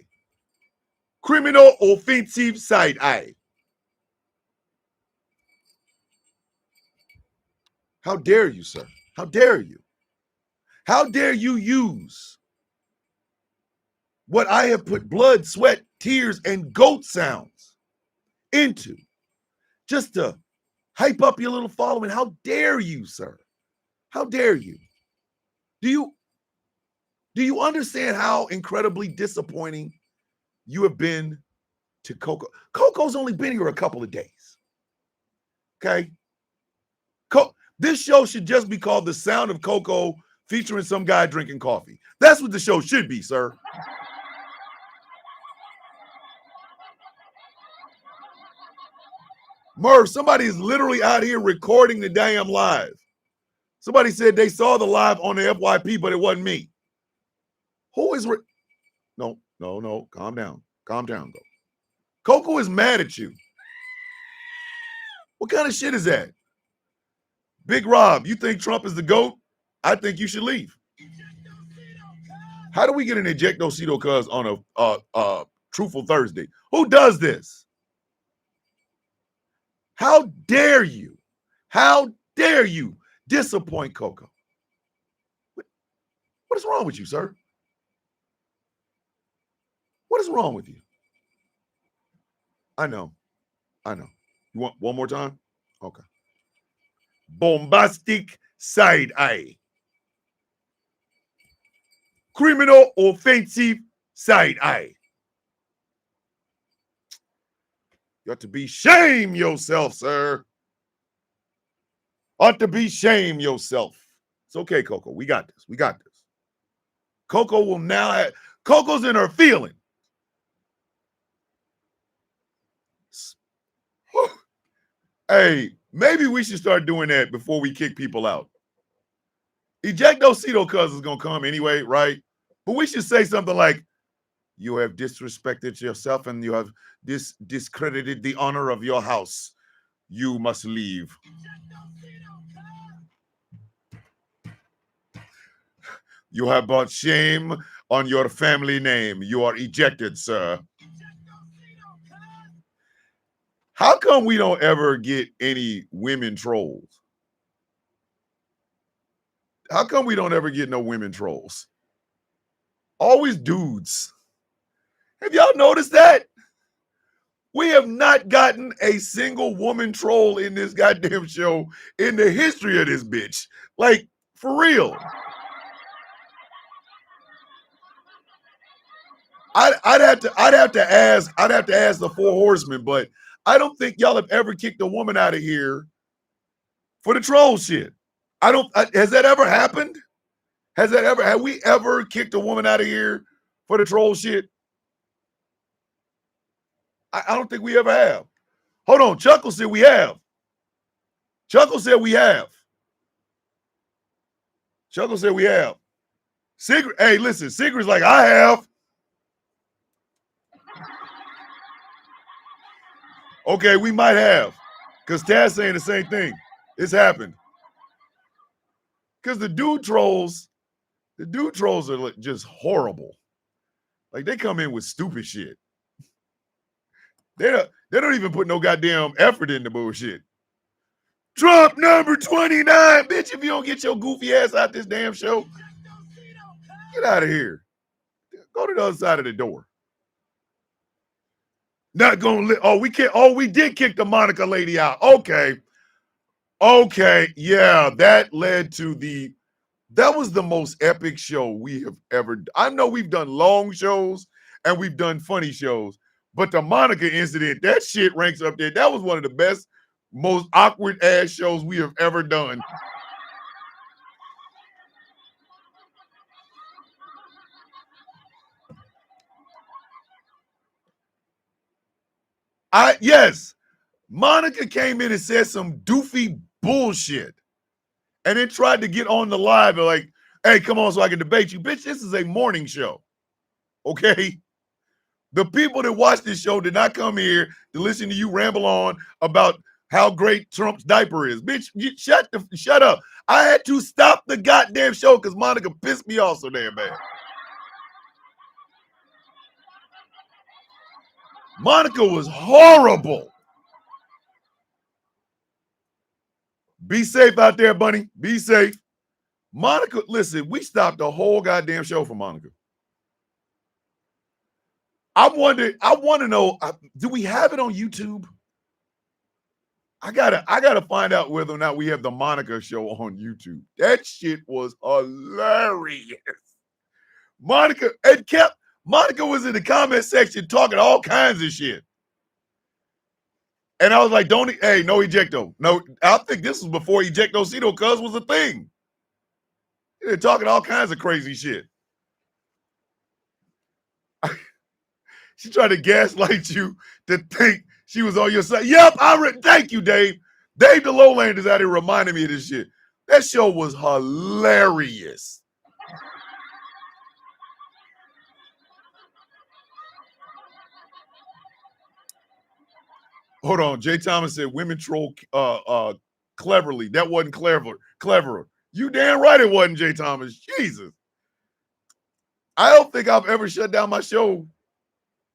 Criminal offensive side eye. How dare you, sir? How dare you? How dare you use what I have put blood, sweat, tears, and goat sounds into just to hype up your little following? How dare you, sir? How dare you? Do you understand how incredibly disappointing you have been to Coco? Coco's only been here a couple of days. Okay? This show should just be called The Sound of Coco featuring some guy drinking coffee. That's what the show should be, sir. Murph, somebody is literally out here recording the damn live. Somebody said they saw the live on the FYP, but it wasn't me. Who is No. Calm down. Calm down, go. Coco is mad at you. What kind of shit is that? Big Rob, you think Trump is the GOAT? I think you should leave. How do we get an ejectocito cuz on a Truthful Thursday? Who does this? How dare you? How dare you disappoint Coco? What is wrong with you, sir? What is wrong with you? I know. You want one more time? Okay. Bombastic side eye. Criminal offensive side eye. You ought to be shame yourself, sir. Ought to be shame yourself. It's okay, Coco. We got this. We got this. Coco will now have, Coco's in her feeling. Hey, maybe we should start doing that before we kick people out. Ejectocito cuz is going to come anyway, right? But we should say something like, you have disrespected yourself and you have discredited the honor of your house. You must leave. You have brought shame on your family name. You are ejected, sir. How come we don't ever get any women trolls? How come we don't ever get no women trolls? Always dudes. Have y'all noticed that? We have not gotten a single woman troll in this goddamn show in the history of this bitch. Like, for real. I'd have to ask the Four Horsemen, but I don't think y'all have ever kicked a woman out of here for the troll shit. Has that ever happened? Have we ever kicked a woman out of here for the troll shit? I don't think we ever have. Hold on. Chuckle said we have. Chuckle said we have. Secret, hey, listen, Secret's like, I have. Okay, we might have. Because Taz saying the same thing. It's happened. Because the dude trolls are just horrible. Like, they come in with stupid shit. They don't even put no goddamn effort in the bullshit. Trump number 29. Bitch, if you don't get your goofy ass out this damn show, get out of here. Go to the other side of the door. Not gonna we did kick the Monica lady out. Okay. Yeah, that was the most epic show we have ever done. I know we've done long shows and we've done funny shows, but the Monica incident, that shit ranks up there. That was one of the best, most awkward ass shows we have ever done. Yes, Monica came in and said some doofy bullshit and then tried to get on the live and like, hey, come on so I can debate you. Bitch, this is a morning show, okay? The people that watch this show did not come here to listen to you ramble on about how great Trump's diaper is. Bitch, shut up. I had to stop the goddamn show because Monica pissed me off so damn bad. Monica was horrible. Be safe out there, Bunny. Be safe. Monica, listen, we stopped the whole goddamn show for Monica. I want to know, do we have it on YouTube? I gotta find out whether or not we have the Monica show on YouTube. That shit was hilarious. Monica was in the comment section talking all kinds of shit. And I was like, no ejecto. No, I think this was before Ejectocito cuz was a thing. They're talking all kinds of crazy shit. She tried to gaslight you to think she was on your side. Yep, thank you, Dave. Dave the Lowland is out here reminding me of this shit. That show was hilarious. Hold on. Jay Thomas said women troll cleverly. That wasn't cleverer. You damn right it wasn't, Jay Thomas. Jesus. I don't think I've ever shut down my show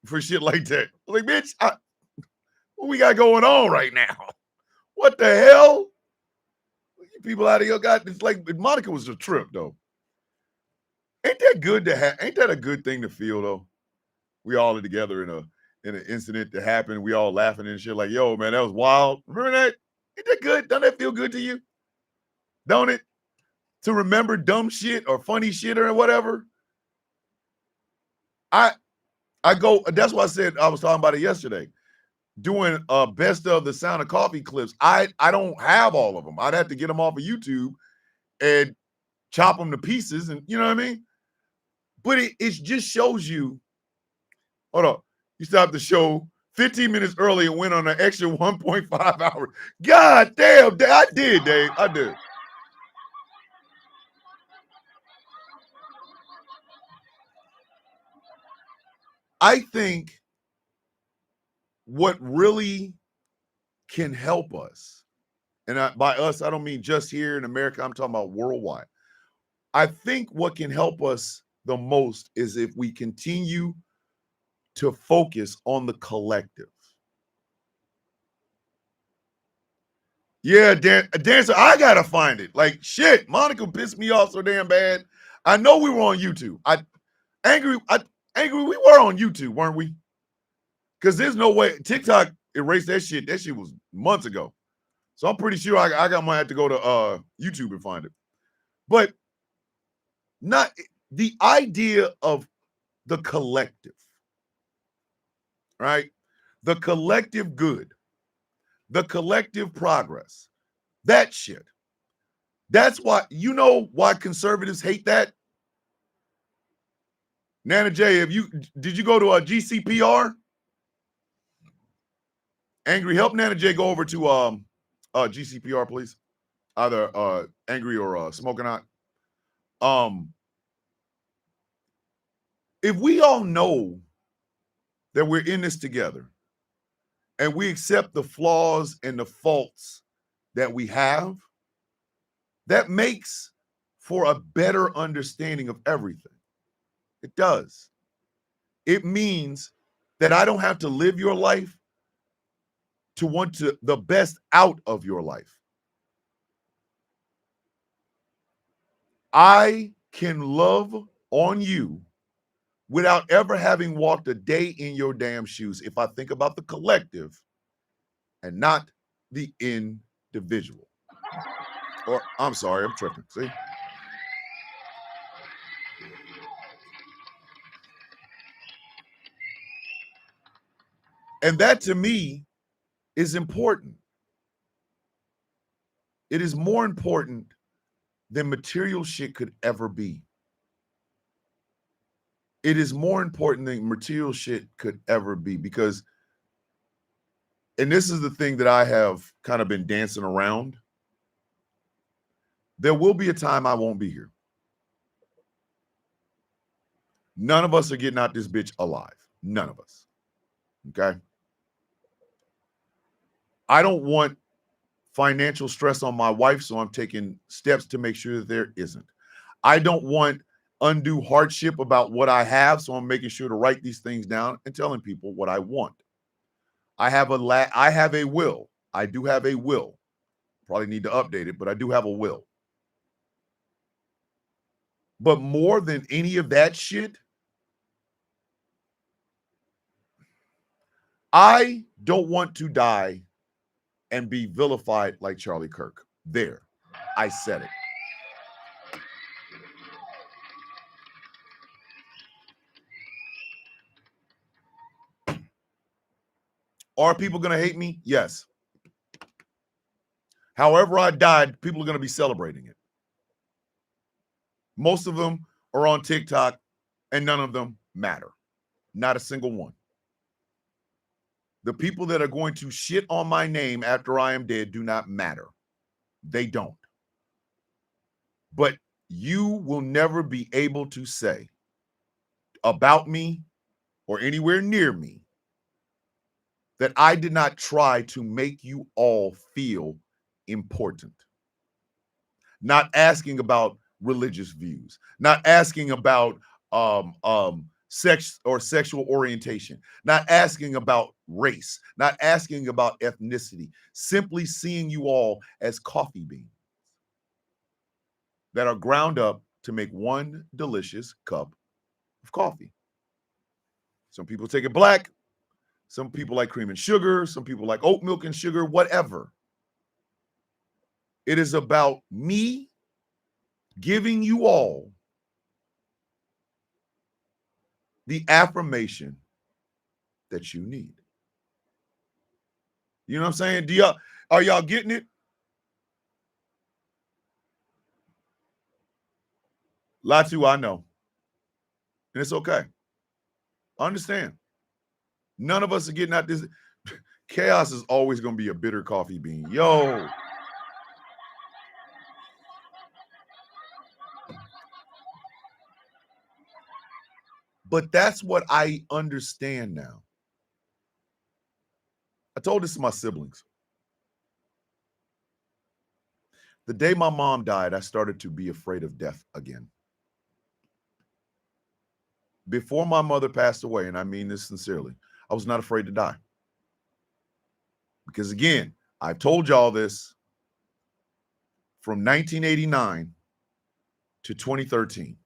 for shit like that. Like, bitch, what we got going on right now? What the hell? You people out of your god, it's like Monica was a trip though. Ain't that good to have? Ain't that a good thing to feel though? We all are together in an incident that happened. We all laughing and shit like, yo, man, that was wild. Remember that? Ain't that good? Don't that feel good to you? Don't it? To remember dumb shit or funny shit or whatever. I go, that's why I said I was talking about it yesterday. Doing best of the Sound of Coffee clips. I don't have all of them. I'd have to get them off of YouTube and chop them to pieces, and you know what I mean? But it just shows you. Hold on. You stopped the show 15 minutes early and went on an extra 1.5 hours. God damn, I did, Dave. I did. I think what really can help us, and by us, I don't mean just here in America, I'm talking about worldwide. I think what can help us the most is if we continue to focus on the collective. Yeah, Dancer, I gotta find it. Like, shit, Monica pissed me off so damn bad. I know we were on YouTube. Angry, we were on YouTube, weren't we? Because there's no way TikTok erased that shit. That shit was months ago. So I'm pretty sure I might have to go to YouTube and find it. But not the idea of the collective, right? The collective good, the collective progress, that shit. That's why, you know why conservatives hate that? Nana J, did you go to a GCPR? Angry, help Nana J go over to GCPR, please. Either Angry or Smoking Hot. If we all know that we're in this together and we accept the flaws and the faults that we have, that makes for a better understanding of everything. It does. It means that I don't have to live your life to want the best out of your life. I can love on you without ever having walked a day in your damn shoes if I think about the collective and not the individual. Or, I'm sorry, I'm tripping. See? And that to me is important. It is more important than material shit could ever be. It is more important than material shit could ever be because, and this is the thing that I have kind of been dancing around, there will be a time I won't be here. None of us are getting out this bitch alive. None of us. Okay? I don't want financial stress on my wife, so I'm taking steps to make sure that there isn't. I don't want undue hardship about what I have, so I'm making sure to write these things down and telling people what I want. I have a will. I do have a will. Probably need to update it, but I do have a will. But more than any of that shit, I don't want to die and be vilified like Charlie Kirk. There, I said it. Are people going to hate me? Yes. However I died, people are going to be celebrating it. Most of them are on TikTok, and none of them matter. Not a single one. The people that are going to shit on my name after I am dead do not matter. They don't. But you will never be able to say about me or anywhere near me that I did not try to make you all feel important. Not asking about religious views, not asking about sex or sexual orientation, not asking about race, not asking about ethnicity, simply seeing you all as coffee beans that are ground up to make one delicious cup of coffee. Some people take it black, some people like cream and sugar, some people like oat milk and sugar, whatever. It is about me giving you all the affirmation that you need. You know what I'm saying? Are y'all getting it? Latu, I know. And it's okay. I understand. None of us are getting out this. Chaos is always going to be a bitter coffee bean. Yo. But that's what I understand now. I told this to my siblings. The day my mom died, I started to be afraid of death again. Before my mother passed away, and I mean this sincerely, I was not afraid to die. Because again, I've told y'all this from 1989 to 2013.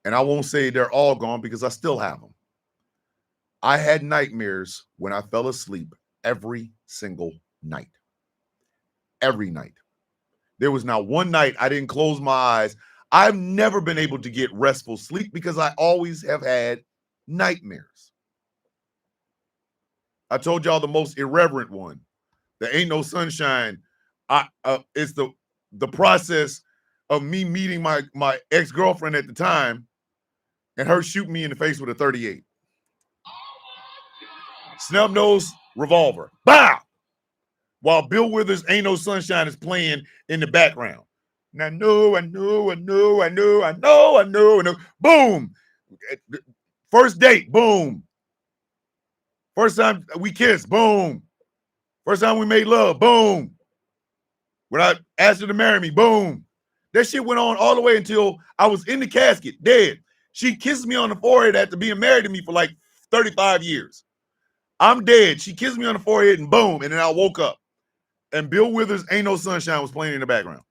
And I won't say they're all gone because I still have them. I had nightmares when I fell asleep every single night. Every night. There was not one night I didn't close my eyes. I've never been able to get restful sleep because I always have had nightmares. I told y'all the most irreverent one. There ain't no sunshine. It's the process of me meeting my ex-girlfriend at the time and her shooting me in the face with a 38. Snub nose revolver. Bah! While Bill Withers' Ain't No Sunshine is playing in the background. And I know. Boom. First date, boom. First time we kissed, boom. First time we made love, boom. When I asked her to marry me, boom. That shit went on all the way until I was in the casket, dead. She kissed me on the forehead after being married to me for like 35 years. I'm dead. She kissed me on the forehead and boom. And then I woke up. And Bill Withers' Ain't No Sunshine was playing in the background.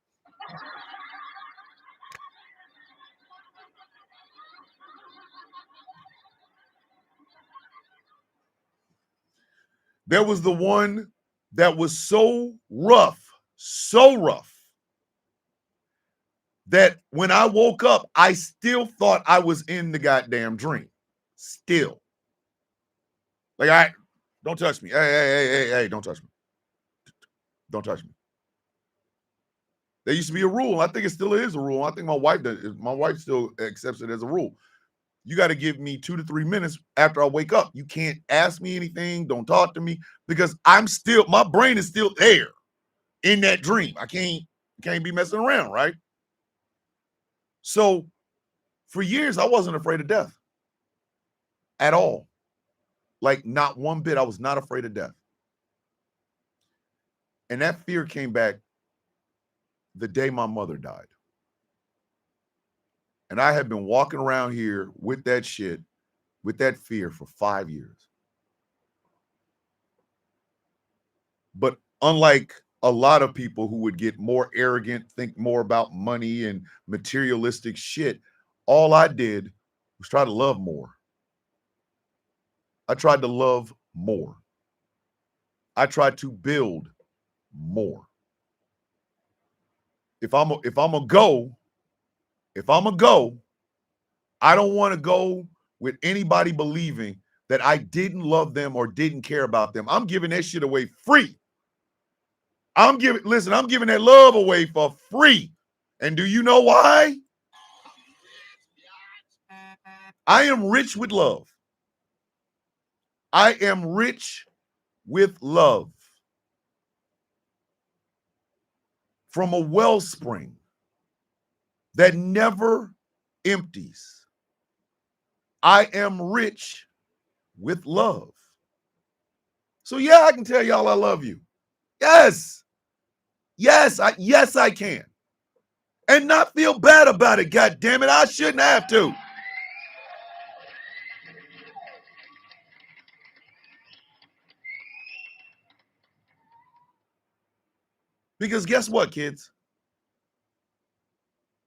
There was the one that was so rough, that when I woke up, I still thought I was in the goddamn dream. Still. Like, don't touch me. Hey, don't touch me. Don't touch me. There used to be a rule. I think it still is a rule. I think my wife does. My wife still accepts it as a rule. You got to give me 2 to 3 minutes after I wake up. You can't ask me anything. Don't talk to me because my brain is still there in that dream. I can't be messing around, right? So for years, I wasn't afraid of death at all. Like not one bit. I was not afraid of death. And that fear came back the day my mother died. And I had been walking around here with that shit, with that fear for 5 years. But unlike a lot of people who would get more arrogant, think more about money and materialistic shit, all I did was try to love more. I tried to love more. I tried to build more. If I'm a go, I don't want to go with anybody believing that I didn't love them or didn't care about them. I'm giving that shit away free. I'm giving that love away for free. And do you know why? I am rich with love. I am rich with love from a wellspring that never empties. I am rich with love. So yeah, I can tell y'all I love you. Yes. Yes, I can. And not feel bad about it, God damn it. I shouldn't have to. Because guess what, kids?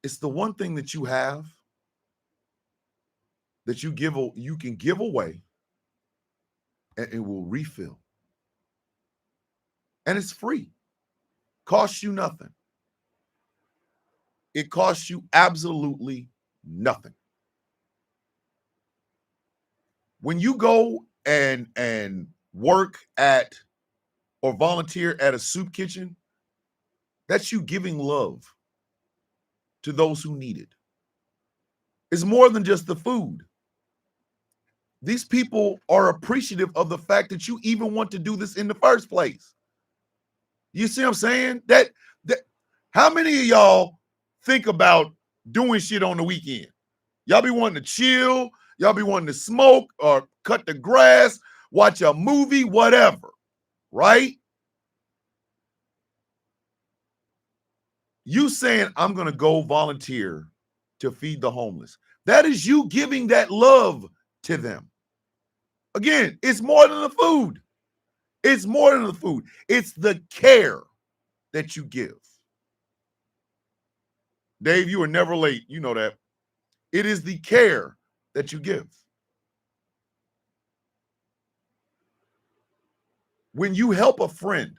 It's the one thing that you have that you can give away and it will refill. And it's free. Costs you nothing. It costs you absolutely nothing. When you go and work at or volunteer at a soup kitchen, that's you giving love to those who need it. It's more than just the food. These people are appreciative of the fact that you even want to do this in the first place. You see what I'm saying? That how many of y'all think about doing shit on the weekend? Y'all be wanting to chill, y'all be wanting to smoke or cut the grass, watch a movie, whatever, right? You saying, I'm going to go volunteer to feed the homeless. That is you giving that love to them. Again, it's more than the food. It's more than the food. It's the care that you give. Dave, you are never late. You know that. It is the care that you give. When you help a friend,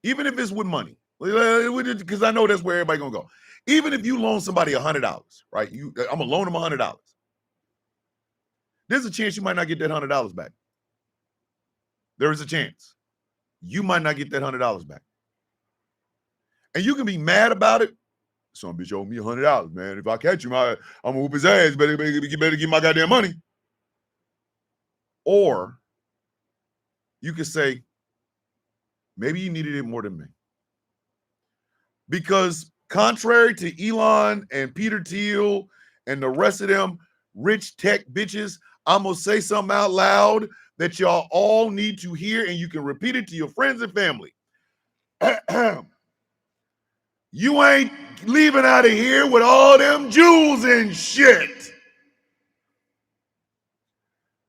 even if it's with money, because I know that's where everybody's going to go. Even if you loan somebody $100, right? I'm going to loan them $100. There's a chance you might not get that $100 back. There is a chance you might not get that $100 back. And you can be mad about it. Some bitch owe me $100, man. If I catch him, I'm going to whoop his ass. Better give my goddamn money. Or you could say, maybe you needed it more than me. Because contrary to Elon and Peter Thiel and the rest of them rich tech bitches, I'm going to say something out loud that y'all all need to hear, and you can repeat it to your friends and family. You ain't leaving out of here with all them jewels and shit.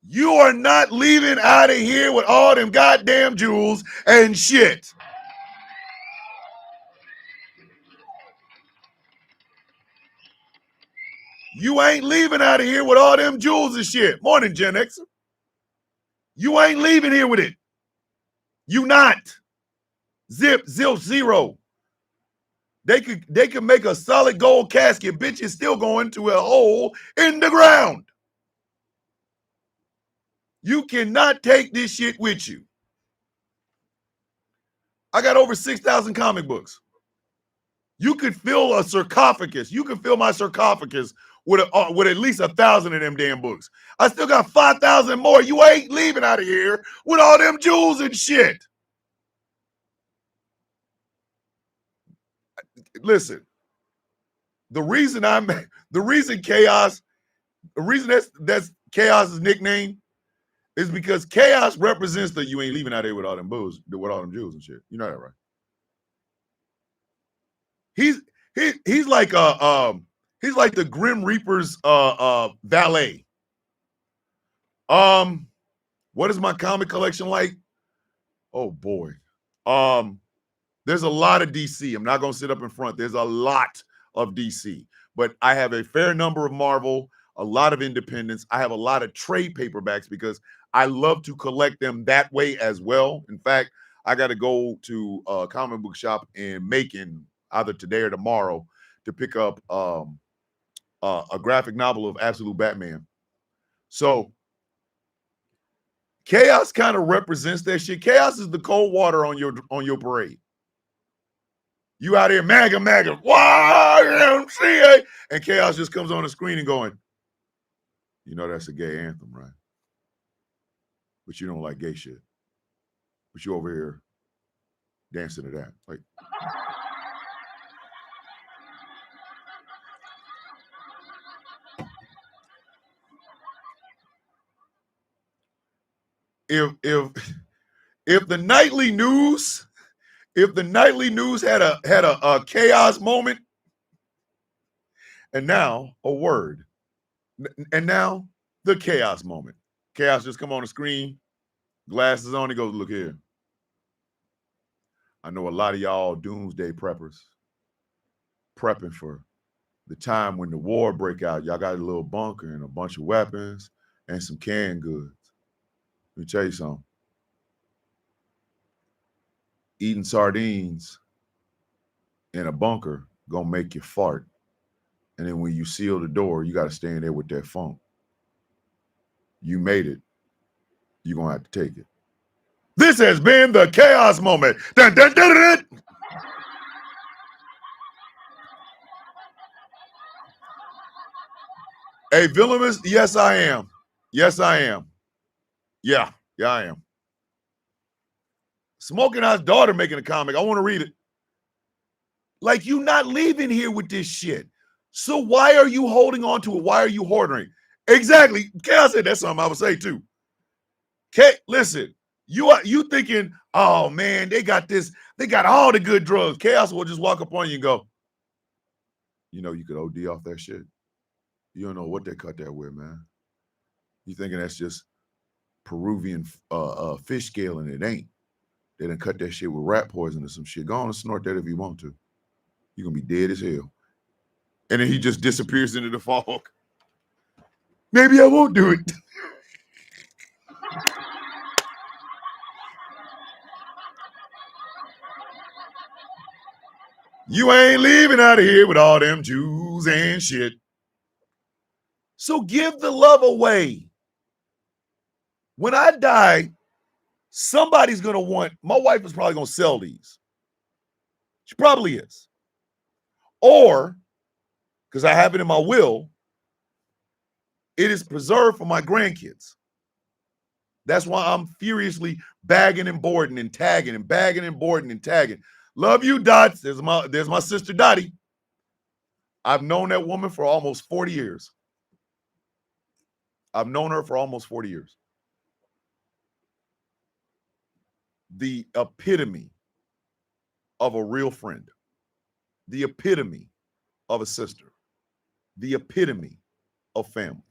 You are not leaving out of here with all them goddamn jewels and shit. You ain't leaving out of here with all them jewels and shit. Morning, Gen Xer. You ain't leaving here with it. You not. Zero. They could make a solid gold casket. Bitch is still going to a hole in the ground. You cannot take this shit with you. I got over 6,000 comic books. You could fill a sarcophagus. You could fill my sarcophagus with at least 1,000 of them damn books. I still got 5,000 more. You ain't leaving out of here with all them jewels and shit. Listen, the reason that's Chaos's nickname is because chaos represents that you ain't leaving out there with all them booze, with all them Jews and shit. You know that, right? He's like he's like the Grim Reaper's valet. What is my comic collection like? Oh boy. There's a lot of DC. I'm not gonna sit up in front. There's a lot of DC, but I have a fair number of Marvel, a lot of independents. I have a lot of trade paperbacks because I love to collect them that way as well. In fact, I got to go to a comic book shop in Macon either today or tomorrow to pick up a graphic novel of Absolute Batman. So chaos kind of represents that shit. Chaos is the cold water on your parade. You out here, MAGA, YMCA, and chaos just comes on the screen and going, you know that's a gay anthem, right? But you don't like gay shit. But you over here dancing to that. Like, if the nightly news, had a chaos moment, and now a word, and now the chaos moment. Chaos just come on the screen, glasses on, he goes, look here. I know a lot of y'all doomsday preppers prepping for the time when the war break out. Y'all got a little bunker and a bunch of weapons and some canned goods. Let me tell you something. Eating sardines in a bunker gonna make you fart. And then when you seal the door, you got to stay in there with that funk. You made it. You're gonna have to take it. This has been the chaos moment. Dun, dun, dun, dun, dun. Hey, Villainous, yes, I am. Yes, I am. Yeah, I am. Smoking Hot's daughter making a comic. I want to read it. Like, you not leaving here with this shit. So why are you holding on to it? Why are you hoarding? Exactly. Chaos said that's something I would say too. Okay, listen. You thinking, oh man, they got this, they got all the good drugs. Chaos will just walk up on you and go, you know, you could OD off that shit. You don't know what they cut that with, man. You thinking that's just Peruvian fish scale, and it ain't. They done cut that shit with rat poison or some shit. Go on and snort that if you want to. You're gonna be dead as hell. And then he just disappears into the fog. Maybe I won't do it. You ain't leaving out of here with all them Jews and shit. So give the love away. When I die, somebody's going to want, my wife is probably going to sell these. She probably is. Or, because I have it in my will, it is preserved for my grandkids. That's why I'm furiously bagging and boarding and tagging and bagging and boarding and tagging. Love you, Dots. There's my sister Dottie. I've known that woman for almost 40 years. I've known her for almost 40 years. The epitome of a real friend. The epitome of a sister. The epitome of family.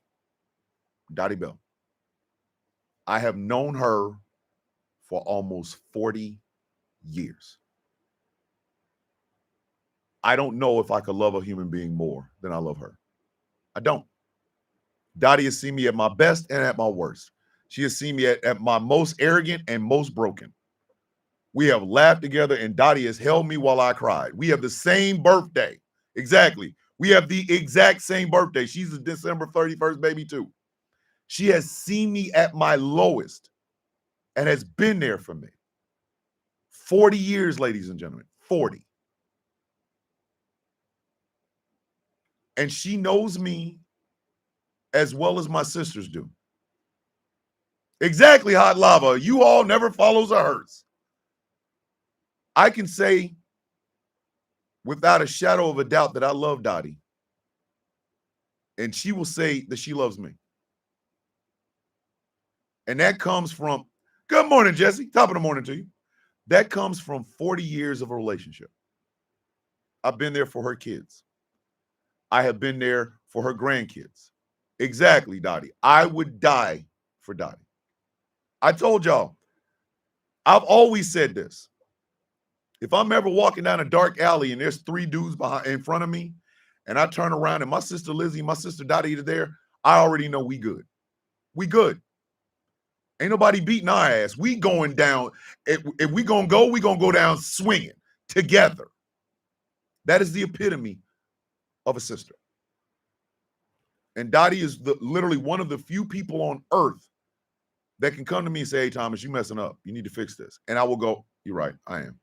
Dottie Bell. I have known her for almost 40 years. I don't know if I could love a human being more than I love her. I don't. Dottie has seen me at my best and at my worst. She has seen me at my most arrogant and most broken. We have laughed together, and Dottie has held me while I cried. We have the same birthday. Exactly. We have the exact same birthday. She's a December 31st baby too. She has seen me at my lowest and has been there for me. 40 years, ladies and gentlemen. 40. And she knows me as well as my sisters do. Exactly, Hot Lava. You all never follows or hurts. I can say without a shadow of a doubt that I love Dottie. And she will say that she loves me. And that comes from, good morning, Jesse. Top of the morning to you. That comes from 40 years of a relationship. I've been there for her kids. I have been there for her grandkids. Exactly, Dottie. I would die for Dottie. I told y'all, I've always said this. If I'm ever walking down a dark alley and there's 3 dudes in front of me, and I turn around and my sister Lizzie and my sister Dottie are there, I already know we good. We good. Ain't nobody beating our ass. We going down. If we gonna go, we gonna go down swinging together. That is the epitome of a sister. And Dottie is literally one of the few people on earth that can come to me and say, hey, Thomas, you messing up. You need to fix this. And I will go, you're right, I am.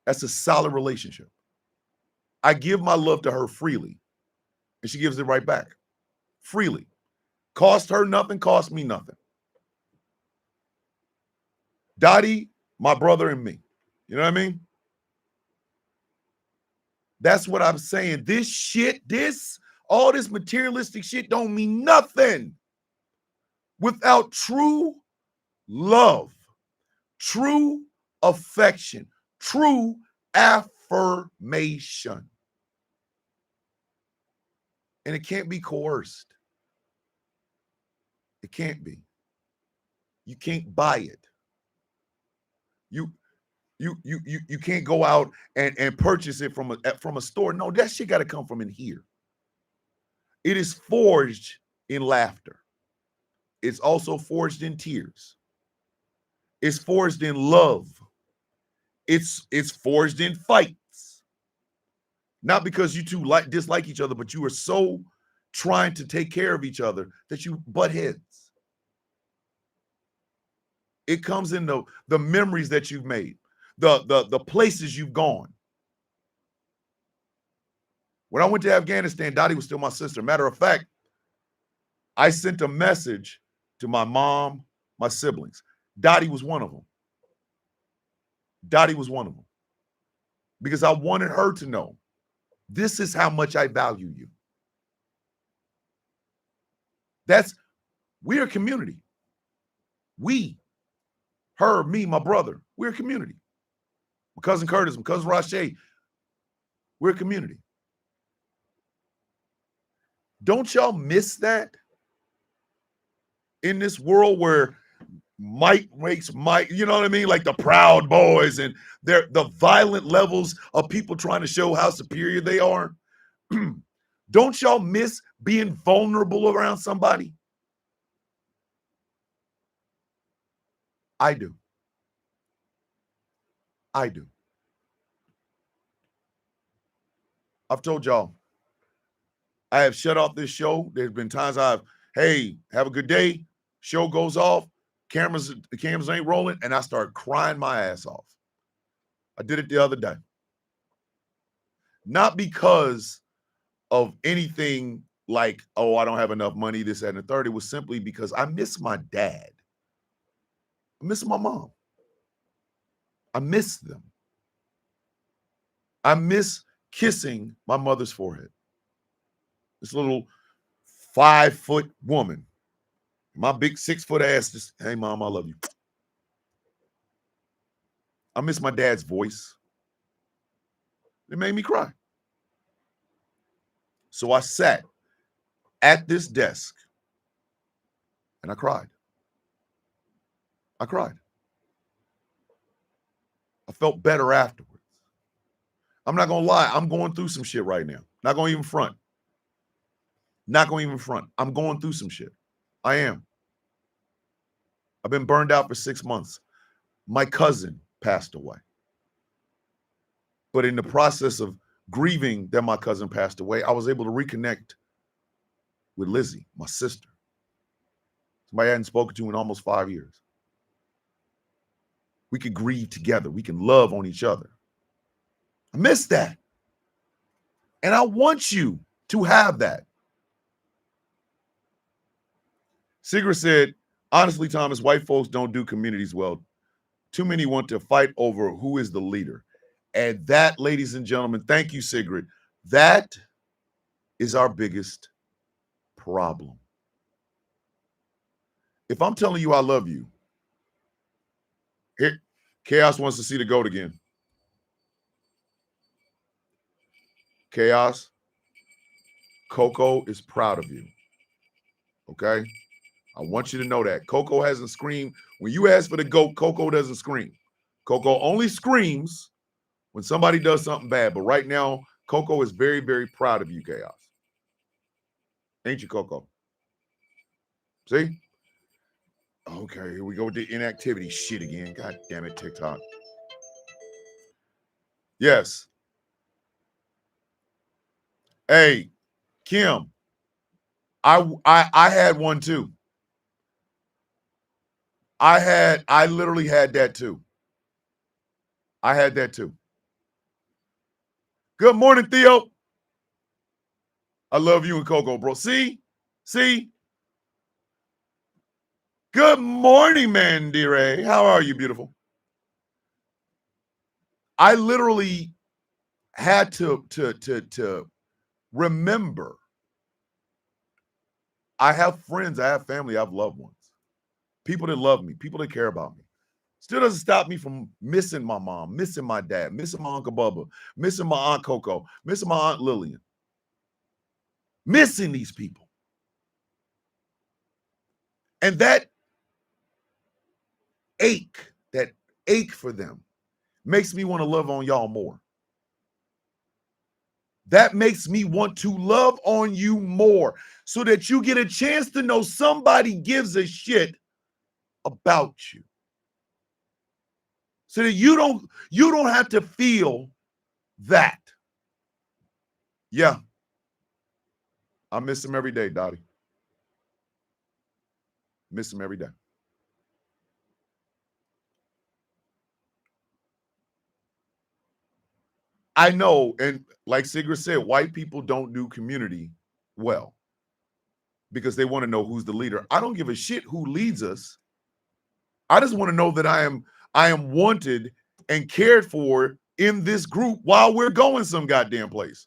That's a solid relationship. I give my love to her freely, and she gives it right back. Freely. Cost her nothing, cost me nothing. Dottie, my brother, and me. You know what I mean? That's what I'm saying. This shit, all this materialistic shit don't mean nothing without true love, true affection, true affirmation. And it can't be coerced. It can't be. You can't buy it. You can't go out and purchase it from a store. No, that shit got to come from in here. It is forged in laughter. It's also forged in tears. It's forged in love. It's forged in fights. Not because you two dislike each other, but you are so trying to take care of each other that you butt heads. It comes in the memories that you've made, the places you've gone. When I went to Afghanistan, Dottie was still my sister. Matter of fact, I sent a message to my mom, my siblings. Dottie was one of them. Dottie was one of them. Because I wanted her to know, this is how much I value you. We're a community. We, her, me, my brother, we're a community. My cousin Curtis, my cousin Rashay, we're a community. Don't y'all miss that? In this world where might makes might, you know what I mean? Like the Proud Boys and the violent levels of people trying to show how superior they are. Don't y'all miss being vulnerable around somebody? I do. I do. I've told y'all, I have shut off this show. There's been times hey, have a good day. Show goes off. The cameras ain't rolling, and I start crying my ass off. I did it the other day. Not because of anything like, oh, I don't have enough money, this, that, and the third. It was simply because I miss my dad. I miss my mom. I miss them. I miss kissing my mother's forehead. This little 5-foot woman. My big 6-foot ass just, hey, Mom, I love you. I miss my dad's voice. It made me cry. So I sat at this desk and I cried. I cried. I felt better afterwards. I'm not going to lie. I'm going through some shit right now. Not going to even front. Not going to even front. I'm going through some shit. I am. I've been burned out for 6 months. My cousin passed away. But in the process of grieving that my cousin passed away, I was able to reconnect with Lizzie, my sister. Somebody I hadn't spoken to in almost 5 years. We could grieve together. We can love on each other. I miss that. And I want you to have that. Sigrid said, honestly, Thomas, white folks don't do communities well. Too many want to fight over who is the leader. And that, ladies and gentlemen, thank you, Sigrid. That is our biggest problem. If I'm telling you I love you, here, Chaos wants to see the GOAT again. Chaos, Coco is proud of you. Okay? I want you to know that. Coco hasn't screamed. When you ask for the GOAT, Coco doesn't scream. Coco only screams when somebody does something bad. But right now, Coco is very, very proud of you, Chaos. Ain't you, Coco? See? Okay, here we go with the inactivity shit again. God damn it, TikTok. Yes. Hey, Kim, I had one too. I literally had that too. I had that too. Good morning, Theo. I love you and Coco, bro. See? Good morning, Mandire. How are you, beautiful? I literally had to remember. I have friends, I have family, I have loved ones. People that love me, people that care about me. Still doesn't stop me from missing my mom, missing my dad, missing my Uncle Bubba, missing my Aunt Coco, missing my Aunt Lillian. Missing these people. And that ache for them makes me want to love on y'all more. That makes me want to love on you more so that you get a chance to know somebody gives a shit about you. So that you don't have to feel that. Yeah. I miss him every day, Dottie. Miss him every day. I know, and like Sigrid said, white people don't do community well because they want to know who's the leader. I don't give a shit who leads us. I just want to know that I am wanted and cared for in this group while we're going some goddamn place.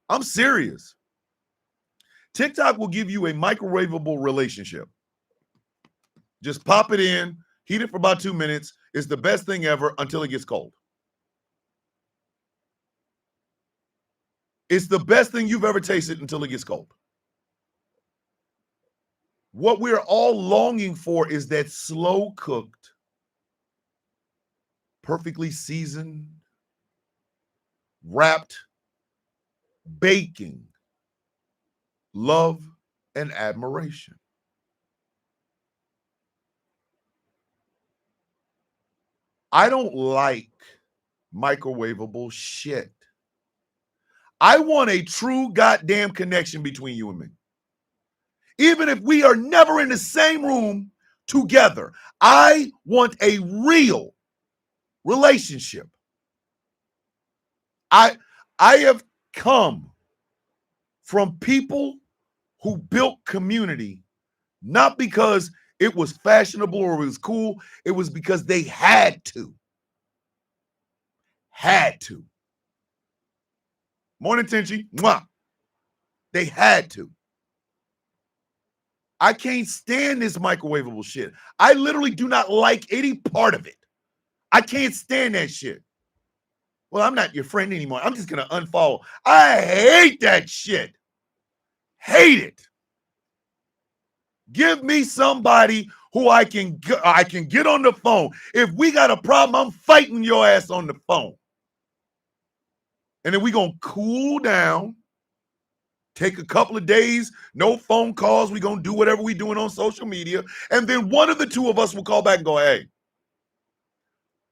I'm serious. TikTok will give you a microwavable relationship. Just pop it in, heat it for about 2 minutes. It's the best thing ever until it gets cold. It's the best thing you've ever tasted until it gets cold. What we're all longing for is that slow cooked, perfectly seasoned, wrapped, baking love and admiration. I don't like microwavable shit. I want a true goddamn connection between you and me. Even if we are never in the same room together, I want a real relationship. I have come from people who built community not because it was fashionable or it was cool. It was because they had to. Had to. Morning, Tenchi. Mwah. They had to. I can't stand this microwavable shit. I literally do not like any part of it. I can't stand that shit. Well, I'm not your friend anymore. I'm just going to unfollow. I hate that shit. Hate it. Give me somebody who I can get on the phone. If we got a problem, I'm fighting your ass on the phone. And then we're going to cool down, take a couple of days, no phone calls. We're going to do whatever we're doing on social media. And then one of the two of us will call back and go, hey,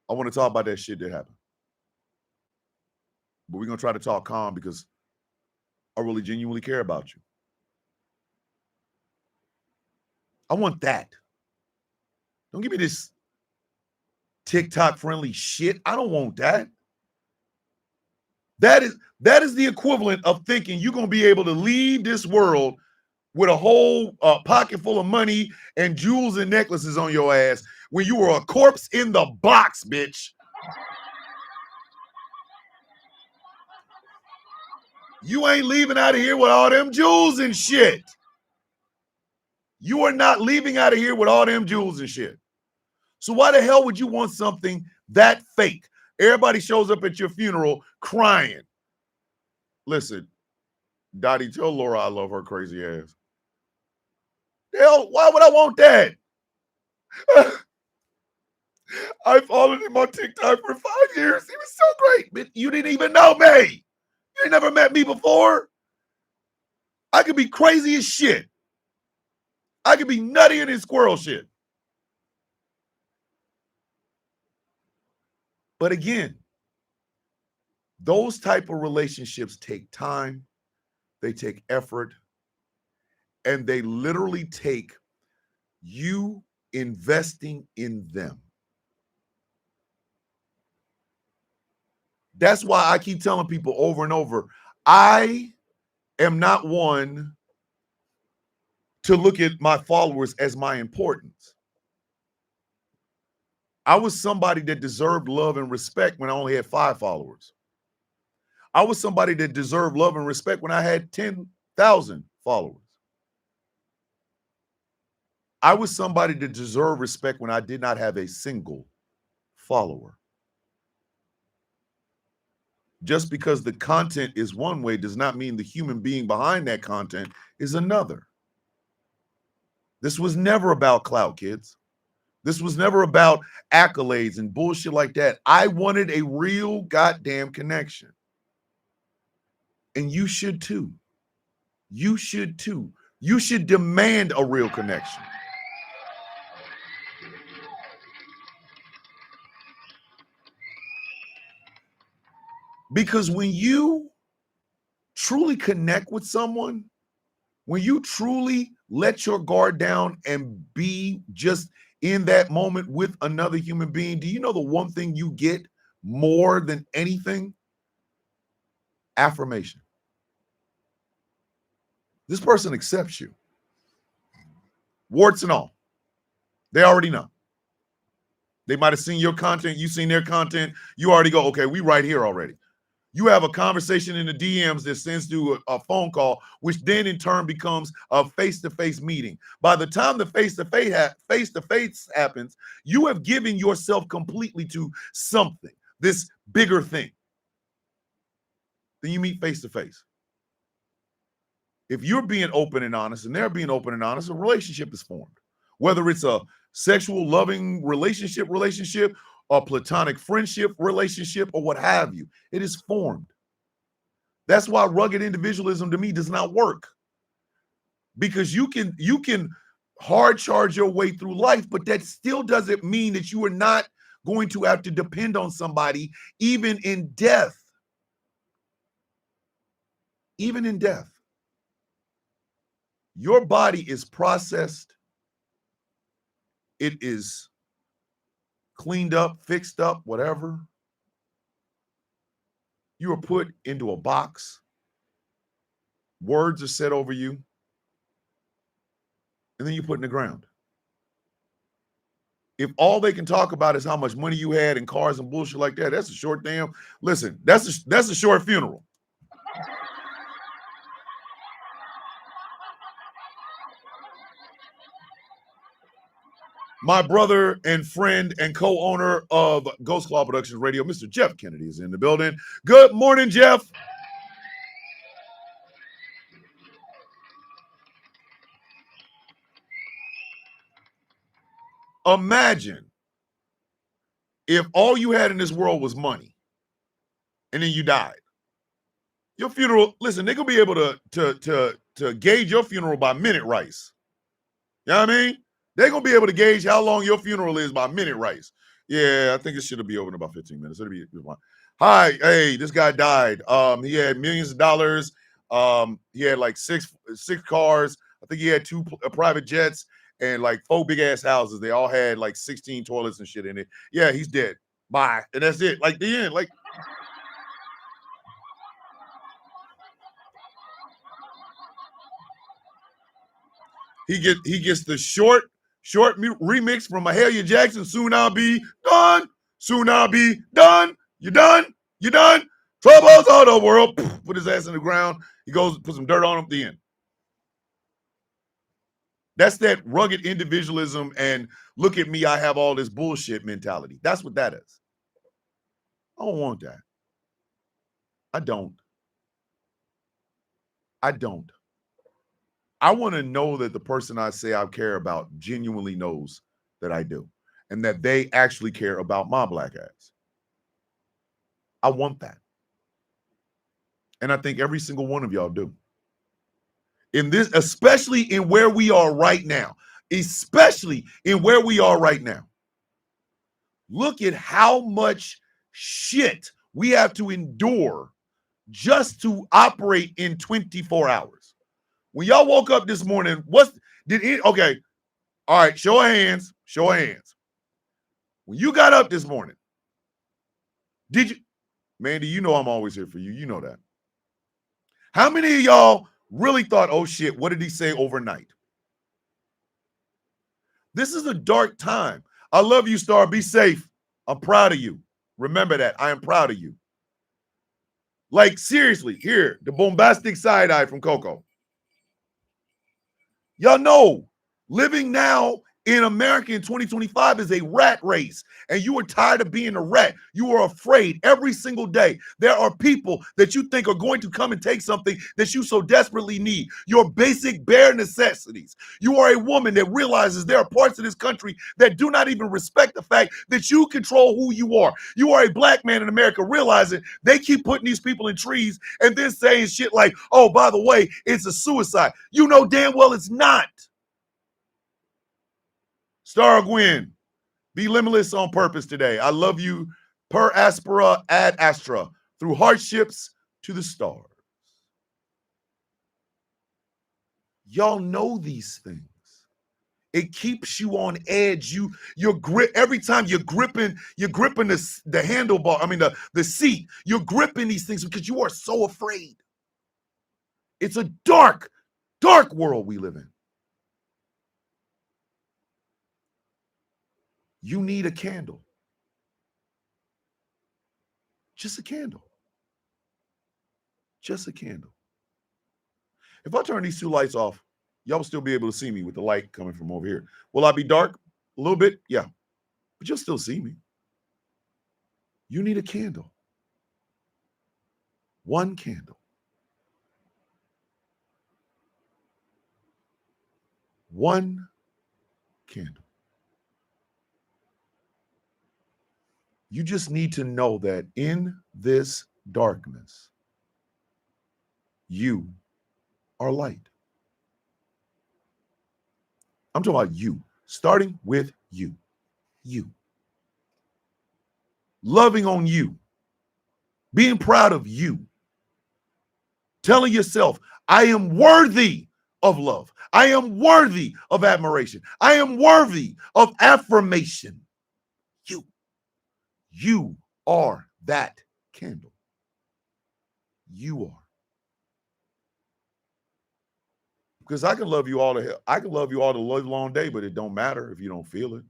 I want to talk about that shit that happened. But we're going to try to talk calm because I really genuinely care about you. I want that. Don't give me this TikTok friendly shit. I don't want that. That is the equivalent of thinking you're going to be able to leave this world with a whole pocket full of money and jewels and necklaces on your ass when you were a corpse in the box, bitch. You ain't leaving out of here with all them jewels and shit. You are not leaving out of here with all them jewels and shit. So why the hell would you want something that fake? Everybody shows up at your funeral crying. Listen, Dottie, tell Laura I love her crazy ass. Hell, why would I want that? I've followed him on TikTok for 5 years. He was so great, but you didn't even know me. You ain't never met me before. I could be crazy as shit. I could be nuttier than squirrel shit. But again, those type of relationships take time, they take effort, and they literally take you investing in them. That's why I keep telling people over and over, I am not one to look at my followers as my importance. I was somebody that deserved love and respect when I only had 5 followers. I was somebody that deserved love and respect when I had 10,000 followers. I was somebody that deserved respect when I did not have a single follower. Just because the content is one way does not mean the human being behind that content is another. This was never about clout, kids. This was never about accolades and bullshit like that. I wanted a real goddamn connection. And you should too. You should too. You should demand a real connection. Because when you truly connect with someone, when you truly let your guard down and be just in that moment with another human being, do you know the one thing you get more than anything? Affirmation. This person accepts you. Warts and all. They already know. They might have seen your content. You've seen their content. You already go, okay, we right here already. You have a conversation in the DMs that sends to a phone call, which then in turn becomes a face-to-face meeting. By the time the face-to-face happens, you have given yourself completely to something, this bigger thing. Then you meet face-to-face. If you're being open and honest and they're being open and honest, a relationship is formed. Whether it's a sexual, loving relationship, a platonic friendship relationship, or what have you, it is formed. That's why rugged individualism to me does not work. Because you can hard charge your way through life, but that still doesn't mean that you are not going to have to depend on somebody even in death. Even in death. Your body is processed. It is cleaned up, fixed up, whatever. You are put into a box. Words are said over you. And then you put in the ground. If all they can talk about is how much money you had and cars and bullshit like that, that's a short damn, listen, that's a short funeral. My brother and friend and co-owner of Ghost Claw Productions Radio, Mr. Jeff Kennedy, is in the building. Good morning, Jeff. Imagine if all you had in this world was money and then you died. Your funeral, listen, they're going to be able to gauge your funeral by minute rice. You know what I mean? They're going to be able to gauge how long your funeral is by minute rice. Yeah, I think it should be over in about 15 minutes. It'll be fine. Hi, hey, this guy died. He had millions of dollars. He had like six cars. I think he had 2 private jets and like 4 big ass houses. They all had like 16 toilets and shit in it. Yeah, he's dead. Bye. And that's it. Like the end. Like he gets the short remix from Mahalia Jackson. Soon I'll be done. Soon I'll be done. You done? You done? Troubles all the world. Put his ass in the ground. He goes, put some dirt on him at the end. That's that rugged individualism and look at me, I have all this bullshit mentality. That's what that is. I don't want that. I don't. I want to know that the person I say I care about genuinely knows that I do and that they actually care about my black ass. I want that. And I think every single one of y'all do. In this, especially in where we are right now, look at how much shit we have to endure just to operate in 24 hours. When y'all woke up this morning, okay, all right, show of hands. When you got up this morning, did you, Mandy, you know I'm always here for you. You know that. How many of y'all really thought, oh shit, what did he say overnight? This is a dark time. I love you, Star. Be safe. I'm proud of you. Remember that. I am proud of you. Like, seriously, here, the bombastic side eye from Coco. Y'all know, living now in America in 2025 is a rat race, and you are tired of being a rat. You are afraid every single day. There are people that you think are going to come and take something that you so desperately need, your basic bare necessities. You are a woman that realizes there are parts of this country that do not even respect the fact that you control who you are. You are a black man in America realizing they keep putting these people in trees and then saying shit like, oh, by the way, it's a suicide. You know damn well it's not. Star Gwen, be limitless on purpose today. I love you per aspera ad astra, through hardships to the stars. Y'all know these things. It keeps you on edge. Your grip every time you're gripping the handlebar. I mean the seat. You're gripping these things because you are so afraid. It's a dark, dark world we live in. You need a candle. Just a candle. Just a candle. If I turn these two lights off, y'all will still be able to see me with the light coming from over here. Will I be dark a little bit? Yeah, but you'll still see me. You need a candle. One candle. One candle. You just need to know that in this darkness, you are light. I'm talking about you, starting with you. You. Loving on you. Being proud of you. Telling yourself, I am worthy of love. I am worthy of admiration. I am worthy of affirmation. You are that candle. You are. Because I can love you all the long day, but it don't matter if you don't feel it.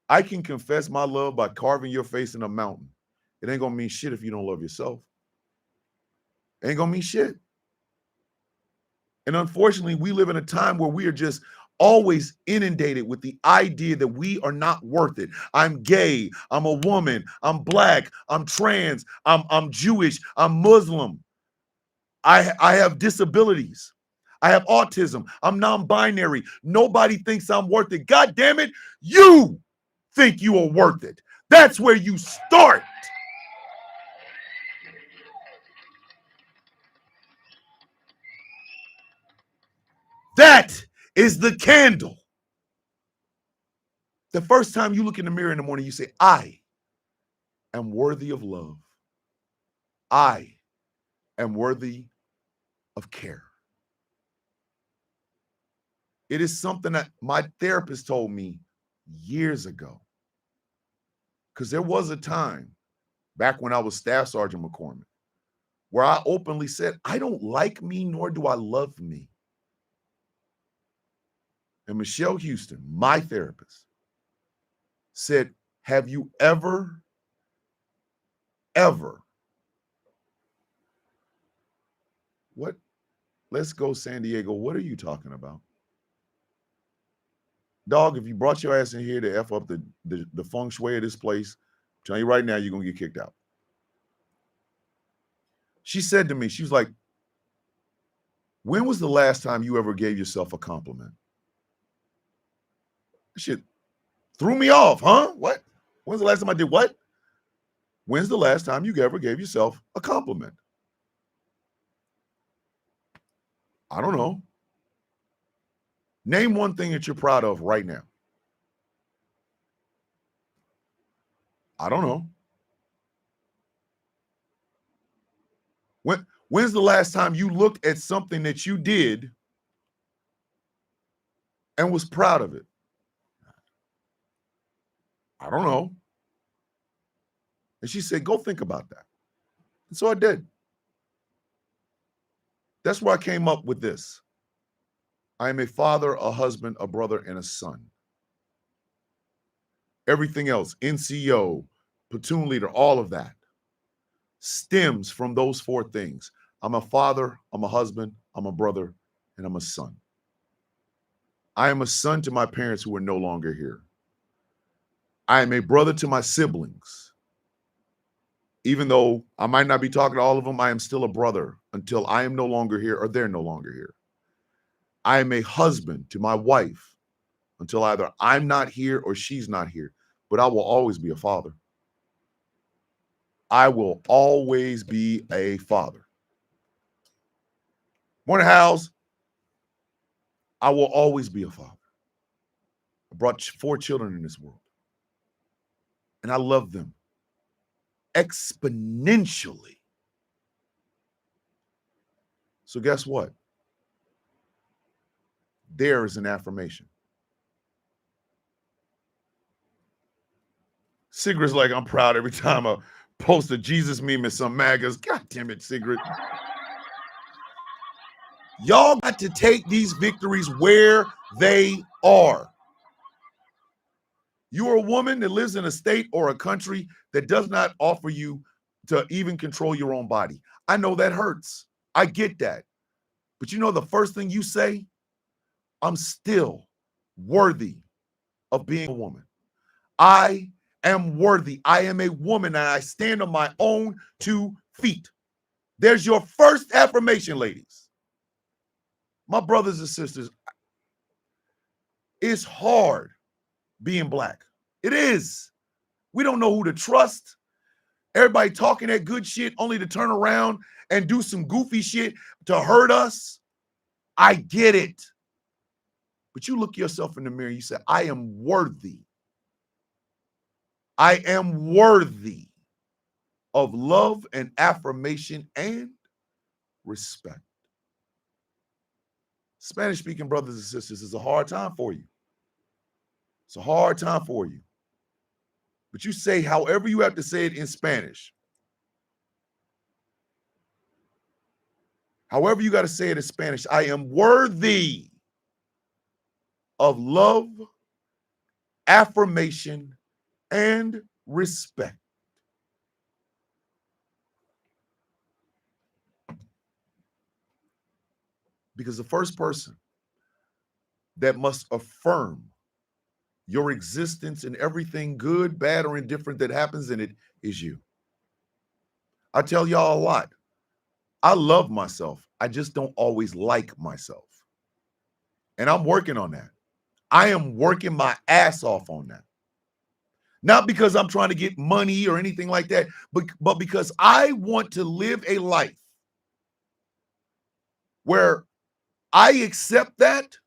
I can confess my love by carving your face in a mountain. It ain't gonna mean shit if you don't love yourself. It ain't gonna mean shit. And unfortunately, we live in a time where we are just always inundated with the idea that we are not worth it. I'm gay, I'm a woman, I'm black, I'm trans, I'm Jewish, I'm Muslim. I have disabilities. I have autism. I'm non-binary. Nobody thinks I'm worth it. God damn it, you think you are worth it. That's where you start. That is the candle. The first time you look in the mirror in the morning, you say, I am worthy of love. I am worthy of care. It is something that my therapist told me years ago. Because there was a time back when I was Staff Sergeant McCormick where I openly said, I don't like me, nor do I love me. And Michelle Houston, my therapist, said, have you ever ever. What? Let's go San Diego. What are you talking about? Dog, if you brought your ass in here to F up the feng shui of this place, I'm telling you right now, you're going to get kicked out. She said to me, she was like, when was the last time you ever gave yourself a compliment? Shit threw me off, huh? What? When's the last time I did what? When's the last time you ever gave yourself a compliment? I don't know. Name one thing that you're proud of right now. I don't know. When's the last time you looked at something that you did and was proud of it? I don't know. And she said, go think about that. And so I did. That's where I came up with this. I am a father, a husband, a brother, and a son. Everything else, NCO, platoon leader, all of that stems from those four things. I'm a father, I'm a husband, I'm a brother, and I'm a son. I am a son to my parents who are no longer here. I am a brother to my siblings. Even though I might not be talking to all of them, I am still a brother until I am no longer here or they're no longer here. I am a husband to my wife until either I'm not here or she's not here, but I will always be a father. I will always be a father. Morning, House. I will always be a father. I brought 4 children in this world, and I love them exponentially. So guess what? There is an affirmation. Sigrid's like, I'm proud every time I post a Jesus meme in some magas. God damn it, Sigrid. Y'all got to take these victories where they are. You are a woman that lives in a state or a country that does not offer you to even control your own body. I know that hurts. I get that. But you know the first thing you say? I'm still worthy of being a woman. I am worthy. I am a woman and I stand on my own 2 feet. There's your first affirmation, ladies. My brothers and sisters, it's hard being Black. It is. We don't know who to trust. Everybody talking that good shit only to turn around and do some goofy shit to hurt us. I get it. But you look yourself in the mirror and you say, I am worthy. I am worthy of love and affirmation and respect. Spanish-speaking brothers and sisters, is a hard time for you. It's a hard time for you. But you say however you have to say it in Spanish. However you got to say it in Spanish, I am worthy of love, affirmation, and respect. Because the first person that must affirm your existence and everything good, bad, or indifferent that happens in it is you. I tell y'all a lot. I love myself. I just don't always like myself. And I'm working on that. I am working my ass off on that. Not because I'm trying to get money or anything like that, but because I want to live a life where I accept that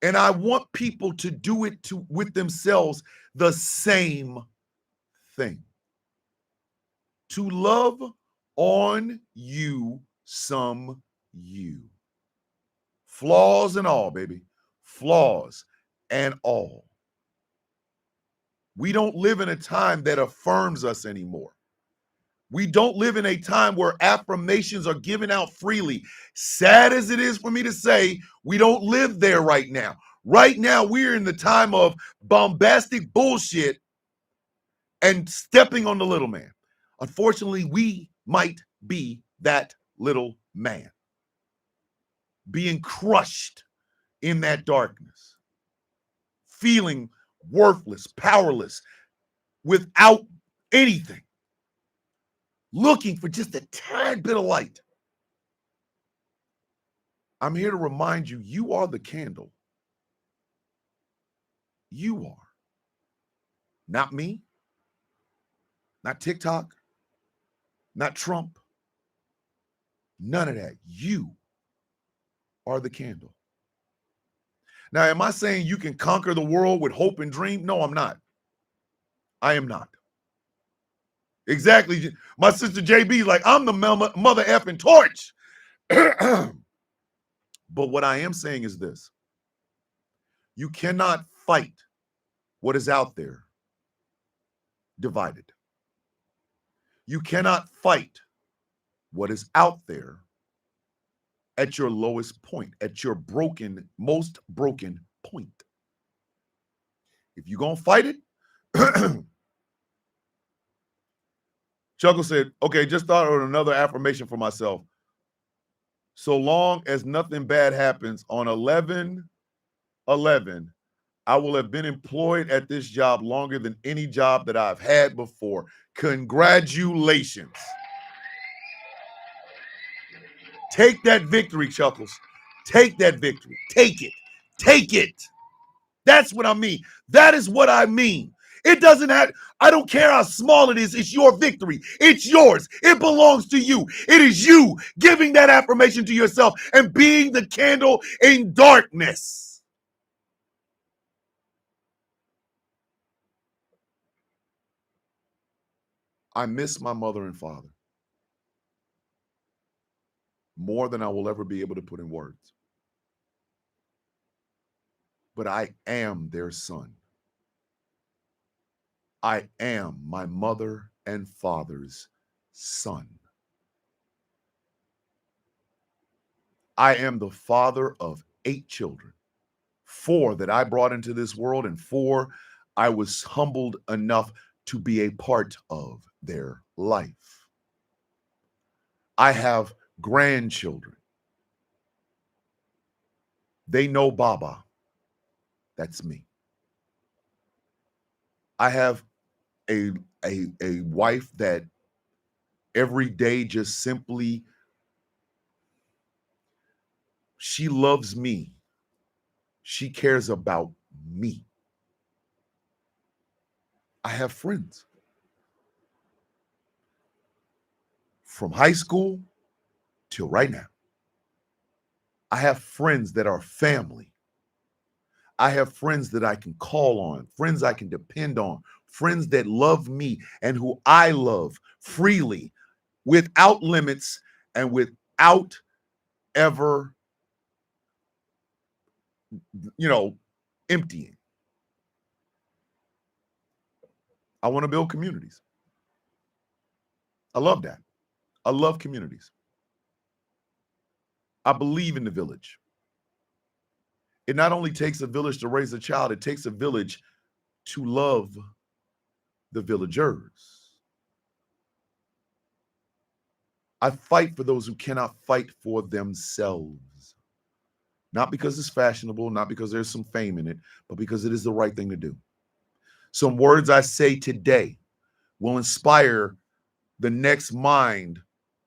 and I want people to do it with themselves the same thing. To love on you some you. Flaws and all, baby. Flaws and all. We don't live in a time that affirms us anymore. We don't live in a time where affirmations are given out freely. Sad as it is for me to say, we don't live there right now. Right now, we're in the time of bombastic bullshit and stepping on the little man. Unfortunately, we might be that little man, being crushed in that darkness, feeling worthless, powerless, without anything, looking for just a tad bit of light. I'm here to remind you, you are the candle. You are. Not me, not TikTok, not Trump, none of that. You are the candle. Now, am I saying you can conquer the world with hope and dream? No, I'm not. I am not. Exactly. My sister JB, like, I'm the mother effing torch. But what I am saying is this: you cannot fight what is out there divided. You cannot fight what is out there at your lowest point, at your most broken point. If you're going to fight it, Chuckle said, okay, just thought of another affirmation for myself. So long as nothing bad happens on 11/11, I will have been employed at this job longer than any job that I've had before. Congratulations. Take that victory, Chuckles. Take that victory. Take it. Take it. That's what I mean. That is what I mean. It doesn't have, I don't care how small it is. It's your victory. It's yours. It belongs to you. It is you giving that affirmation to yourself and being the candle in darkness. I miss my mother and father more than I will ever be able to put in words. But I am their son. I am my mother and father's son. I am the father of 8 children, 4 that I brought into this world, and 4 I was humbled enough to be a part of their life. I have grandchildren. They know Baba. That's me. I have a wife that every day just simply, she loves me. She cares about me. I have friends from high school till right now. I have friends that are family. I have friends that I can call on, friends I can depend on, friends that love me and who I love freely, without limits and without ever, emptying. I want to build communities. I love that. I love communities. I believe in the village. It not only takes a village to raise a child, it takes a village to love the villagers. I fight for those who cannot fight for themselves. Not because it's fashionable, not because there's some fame in it, but because it is the right thing to do. Some words I say today will inspire the next mind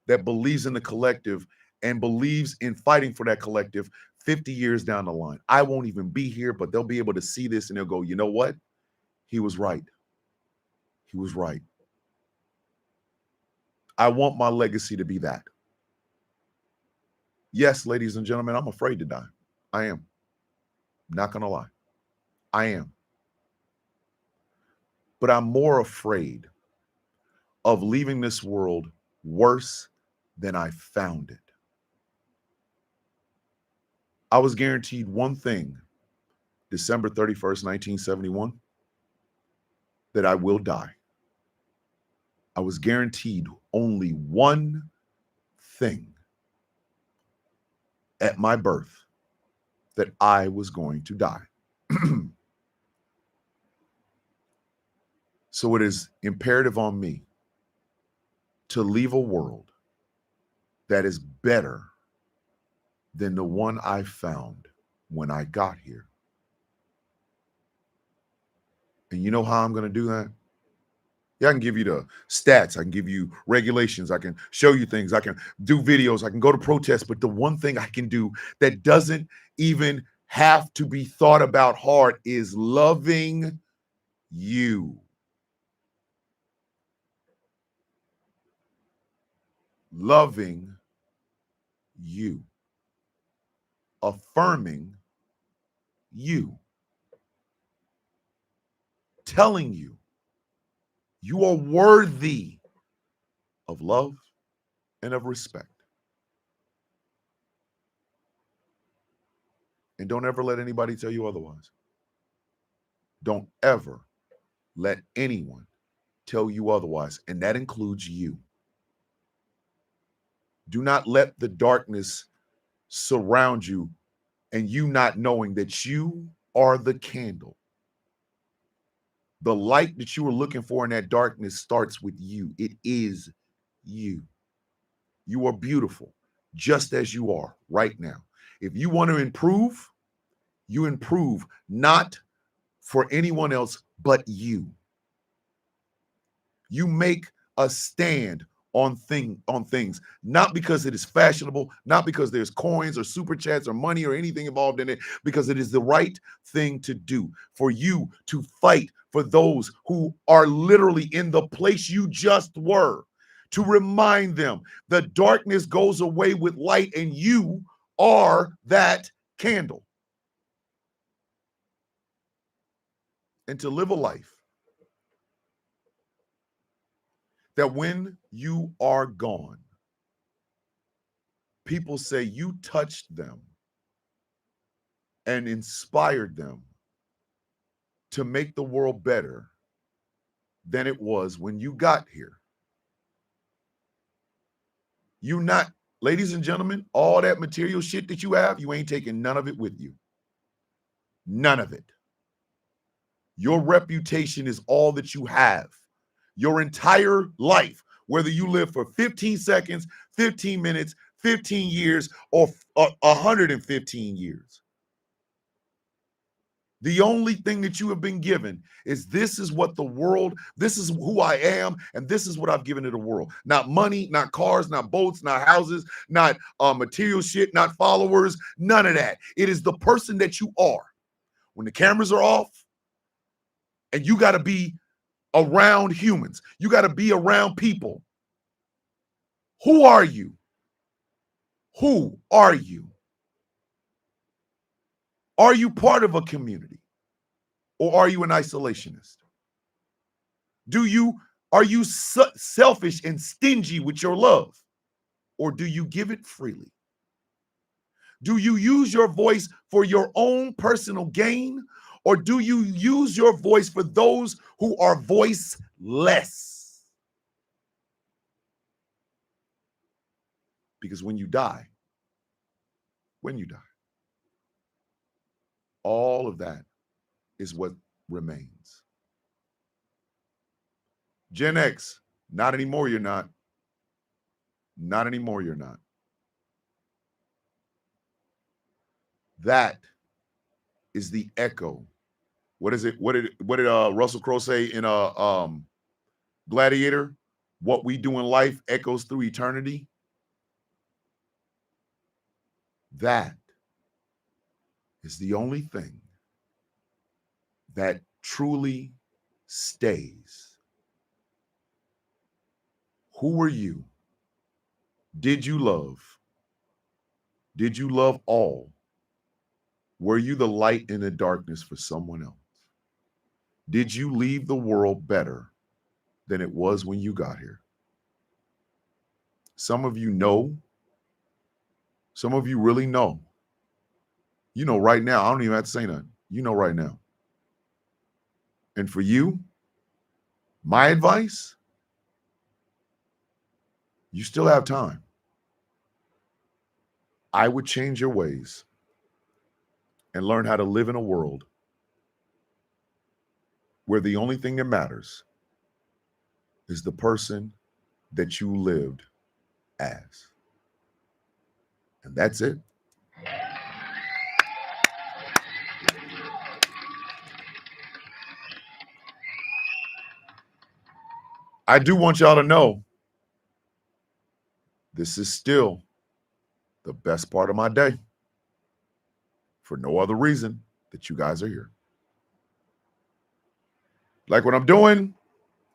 that believes in the collective and believes in fighting for that collective 50 years down the line. I won't even be here, but they'll be able to see this and they'll go, you know what? He was right. He was right. I want my legacy to be that. Yes, ladies and gentlemen, I'm afraid to die. I am. Not going to lie. I am. But I'm more afraid of leaving this world worse than I found it. I was guaranteed one thing, December 31st, 1971, that I will die. I was guaranteed only one thing at my birth, that I was going to die. So it is imperative on me to leave a world that is better than the one I found when I got here. And you know how I'm going to do that? Yeah, I can give you the stats. I can give you regulations. I can show you things. I can do videos. I can go to protests. But the one thing I can do that doesn't even have to be thought about hard is loving you. Loving you. Affirming you. Telling you you are worthy of love and of respect. And don't ever let anybody tell you otherwise. Don't ever let anyone tell you otherwise. And that includes you. Do not let the darkness surround you and you not knowing that you are the candle. The light that you were looking for in that darkness starts with you. It is you. You are beautiful just as you are right now. If you want to improve, you improve not for anyone else but you. You make a stand on things, not because it is fashionable, not because there's coins or super chats or money or anything involved in it, because it is the right thing to do for you to fight for those who are literally in the place you just were, to remind them the darkness goes away with light and you are that candle. And to live a life that when you are gone, people say you touched them and inspired them to make the world better than it was when you got here. You not, ladies and gentlemen, all that material shit that you have, you ain't taking none of it with you. None of it. Your reputation is all that you have. Your entire life, whether you live for 15 seconds, 15 minutes, 15 years, or 115 years. The only thing that you have been given is this is what the world, this is who I am, and this is what I've given to the world. Not money, not cars, not boats, not houses, not material shit, not followers, none of that. It is the person that you are. When the cameras are off, and you got to be around humans, you got to be around people. Who are you? Who are you? Are you part of a community? Or are you an isolationist? Are you selfish and stingy with your love? Or do you give it freely? Do you use your voice for your own personal gain? Or do you use your voice for those who are voiceless? Because when you die, all of that is what remains. Gen X, not anymore, you're not. Not anymore, you're not. That is the echo. What is it? What did Russell Crowe say in Gladiator? What we do in life echoes through eternity. That is the only thing that truly stays. Who were you? Did you love? Did you love all? Were you the light in the darkness for someone else? Did you leave the world better than it was when you got here? Some of you know. Some of you really know. You know right now. I don't even have to say nothing. You know right now. And for you, my advice, you still have time. I would change your ways and learn how to live in a world where the only thing that matters is the person that you lived as. And that's it. I do want y'all to know this is still the best part of my day for no other reason that you guys are here. Like what I'm doing,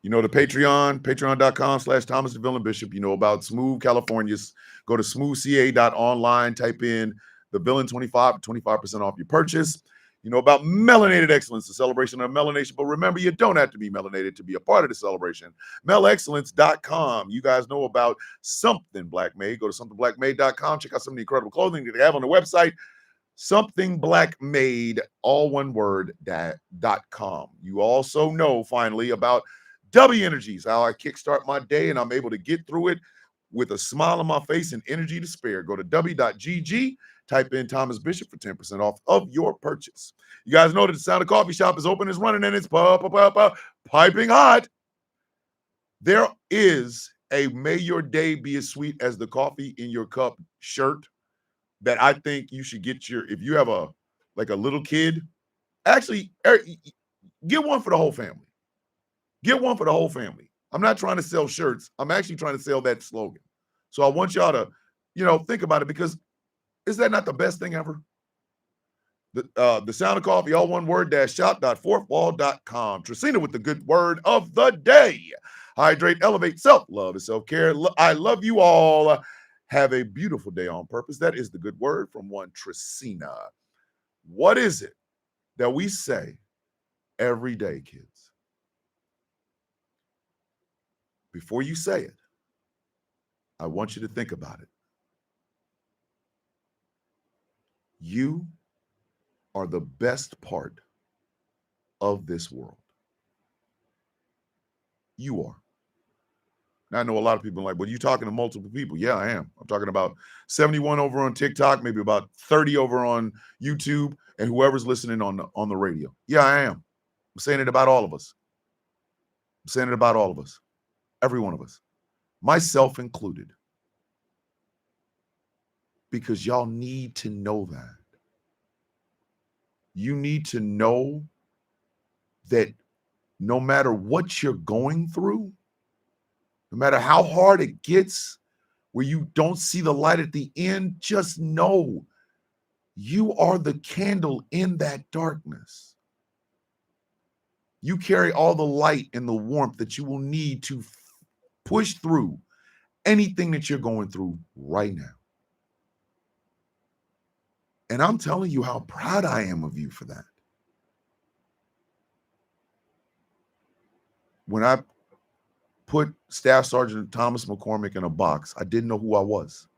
you know, the Patreon, patreon.com/Thomas DeVillin Bishop. You know about Smooth California's. Go to smoothca.online, type in the Villain 25 for 25% off your purchase. You know about Melanated Excellence, the celebration of melanation. But remember, you don't have to be melanated to be a part of the celebration. melexcellence.com. You guys know about Something Black Made. Go to somethingblackmade.com. Check out some of the incredible clothing that they have on the website. Something Black Made, all one word, .com. You also know, finally, about W Energies, how I kickstart my day and I'm able to get through it with a smile on my face and energy to spare. Go to w.gg, type in Thomas Bishop for 10% off of your purchase. You guys know that the Sound of Coffee Shop is open, is running, and it's piping hot. There is a May Your Day Be as Sweet as the Coffee in Your Cup shirt that I think you should get if you have a little kid, actually get one for the whole family. Get one for the whole family. I'm not trying to sell shirts. I'm actually trying to sell that slogan. So I want y'all to, think about it, because is that not the best thing ever? The Sound of Coffee, all one word, shop.fourthwall.com. Tracina with the good word of the day. Hydrate, elevate, self-love and self-care. I love you all. Have a beautiful day on purpose. That is the good word from one Tracina. What is it that we say every day, kids? Before you say it, I want you to think about it. You are the best part of this world. You are. Now, I know a lot of people are like, well, you talking to multiple people. Yeah, I am. I'm talking about 71 over on TikTok, maybe about 30 over on YouTube, and whoever's listening on the radio. Yeah, I am. I'm saying it about all of us. I'm saying it about all of us. Every one of us. Myself included. Because y'all need to know that. You need to know that no matter what you're going through, no matter how hard it gets, where you don't see the light at the end, just know you are the candle in that darkness. You carry all the light and the warmth that you will need to push through anything that you're going through right now. And I'm telling you how proud I am of you for that. When I put Staff Sergeant Thomas McCormick in a box, I didn't know who I was.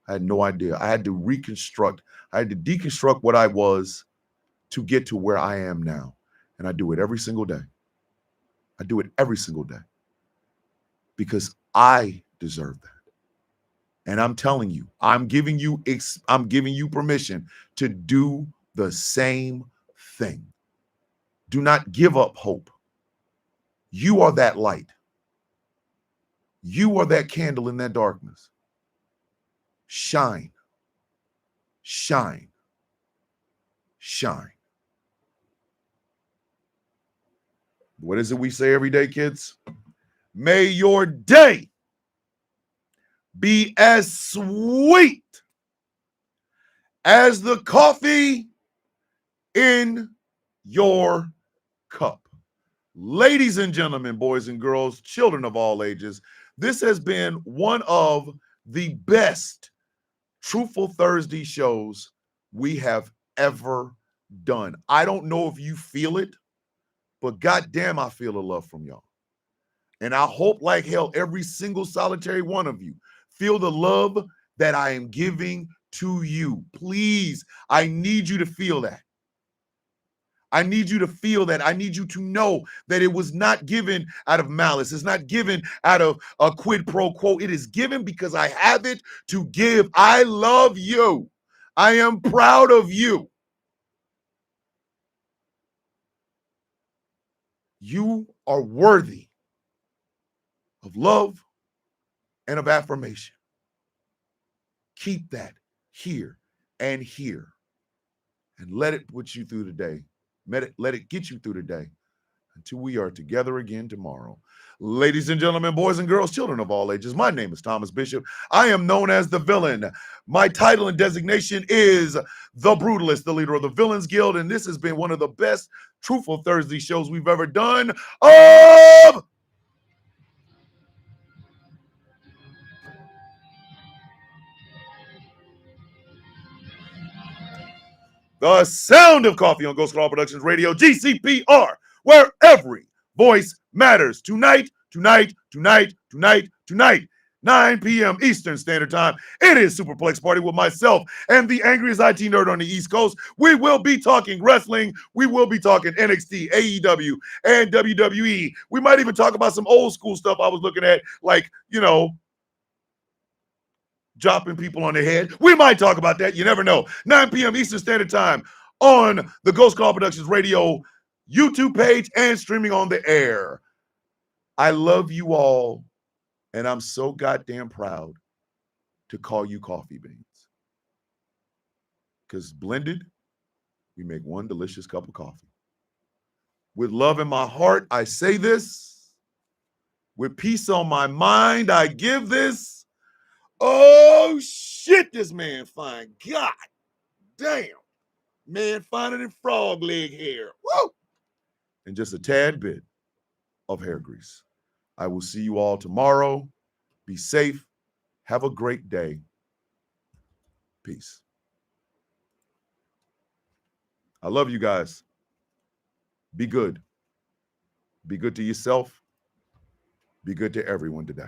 I had no idea. I had to reconstruct. I had to deconstruct what I was to get to where I am now. And I do it every single day. I do it every single day because I deserve that. And I'm telling you, I'm giving you permission to do the same thing. Do not give up hope. You are that light. You are that candle in that darkness. Shine, shine, shine. What is it we say every day, kids? May your day be as sweet as the coffee in your cup. Ladies and gentlemen, boys and girls, children of all ages, this has been one of the best Truthful Thursday shows we have ever done. I don't know if you feel it, but goddamn, I feel the love from y'all. And I hope like hell every single solitary one of you feel the love that I am giving to you. Please, I need you to feel that. I need you to feel that. I need you to know that it was not given out of malice. It's not given out of a quid pro quo. It is given because I have it to give. I love you. I am proud of you. You are worthy of love and of affirmation. Keep that here and here, and let it put you through the day. Let it get you through the day until we are together again tomorrow. Ladies and gentlemen, boys and girls, children of all ages, my name is Thomas Bishop. I am known as the Villain. My title and designation is the Brutalist, the leader of the Villains Guild, and this has been one of the best Truthful Thursday shows we've ever done of The Sound of Coffee on Ghost Call Productions Radio, GCPR, where every voice matters. Tonight, 9 p.m. Eastern Standard Time. It is Superplex Party with myself and the angriest IT nerd on the East Coast. We will be talking wrestling. We will be talking NXT, AEW, and WWE. We might even talk about some old school stuff I was looking at, like, dropping people on the head. We might talk about that. You never know. 9 p.m. Eastern Standard Time on the Ghost Call Productions Radio YouTube page and streaming on the air. I love you all, and I'm so goddamn proud to call you coffee beans. Because blended, we make one delicious cup of coffee. With love in my heart, I say this. With peace on my mind, I give this. Oh, shit, this man fine. God damn. Man finer than frog leg hair. Woo! And just a tad bit of hair grease. I will see you all tomorrow. Be safe. Have a great day. Peace. I love you guys. Be good. Be good to yourself. Be good to everyone today.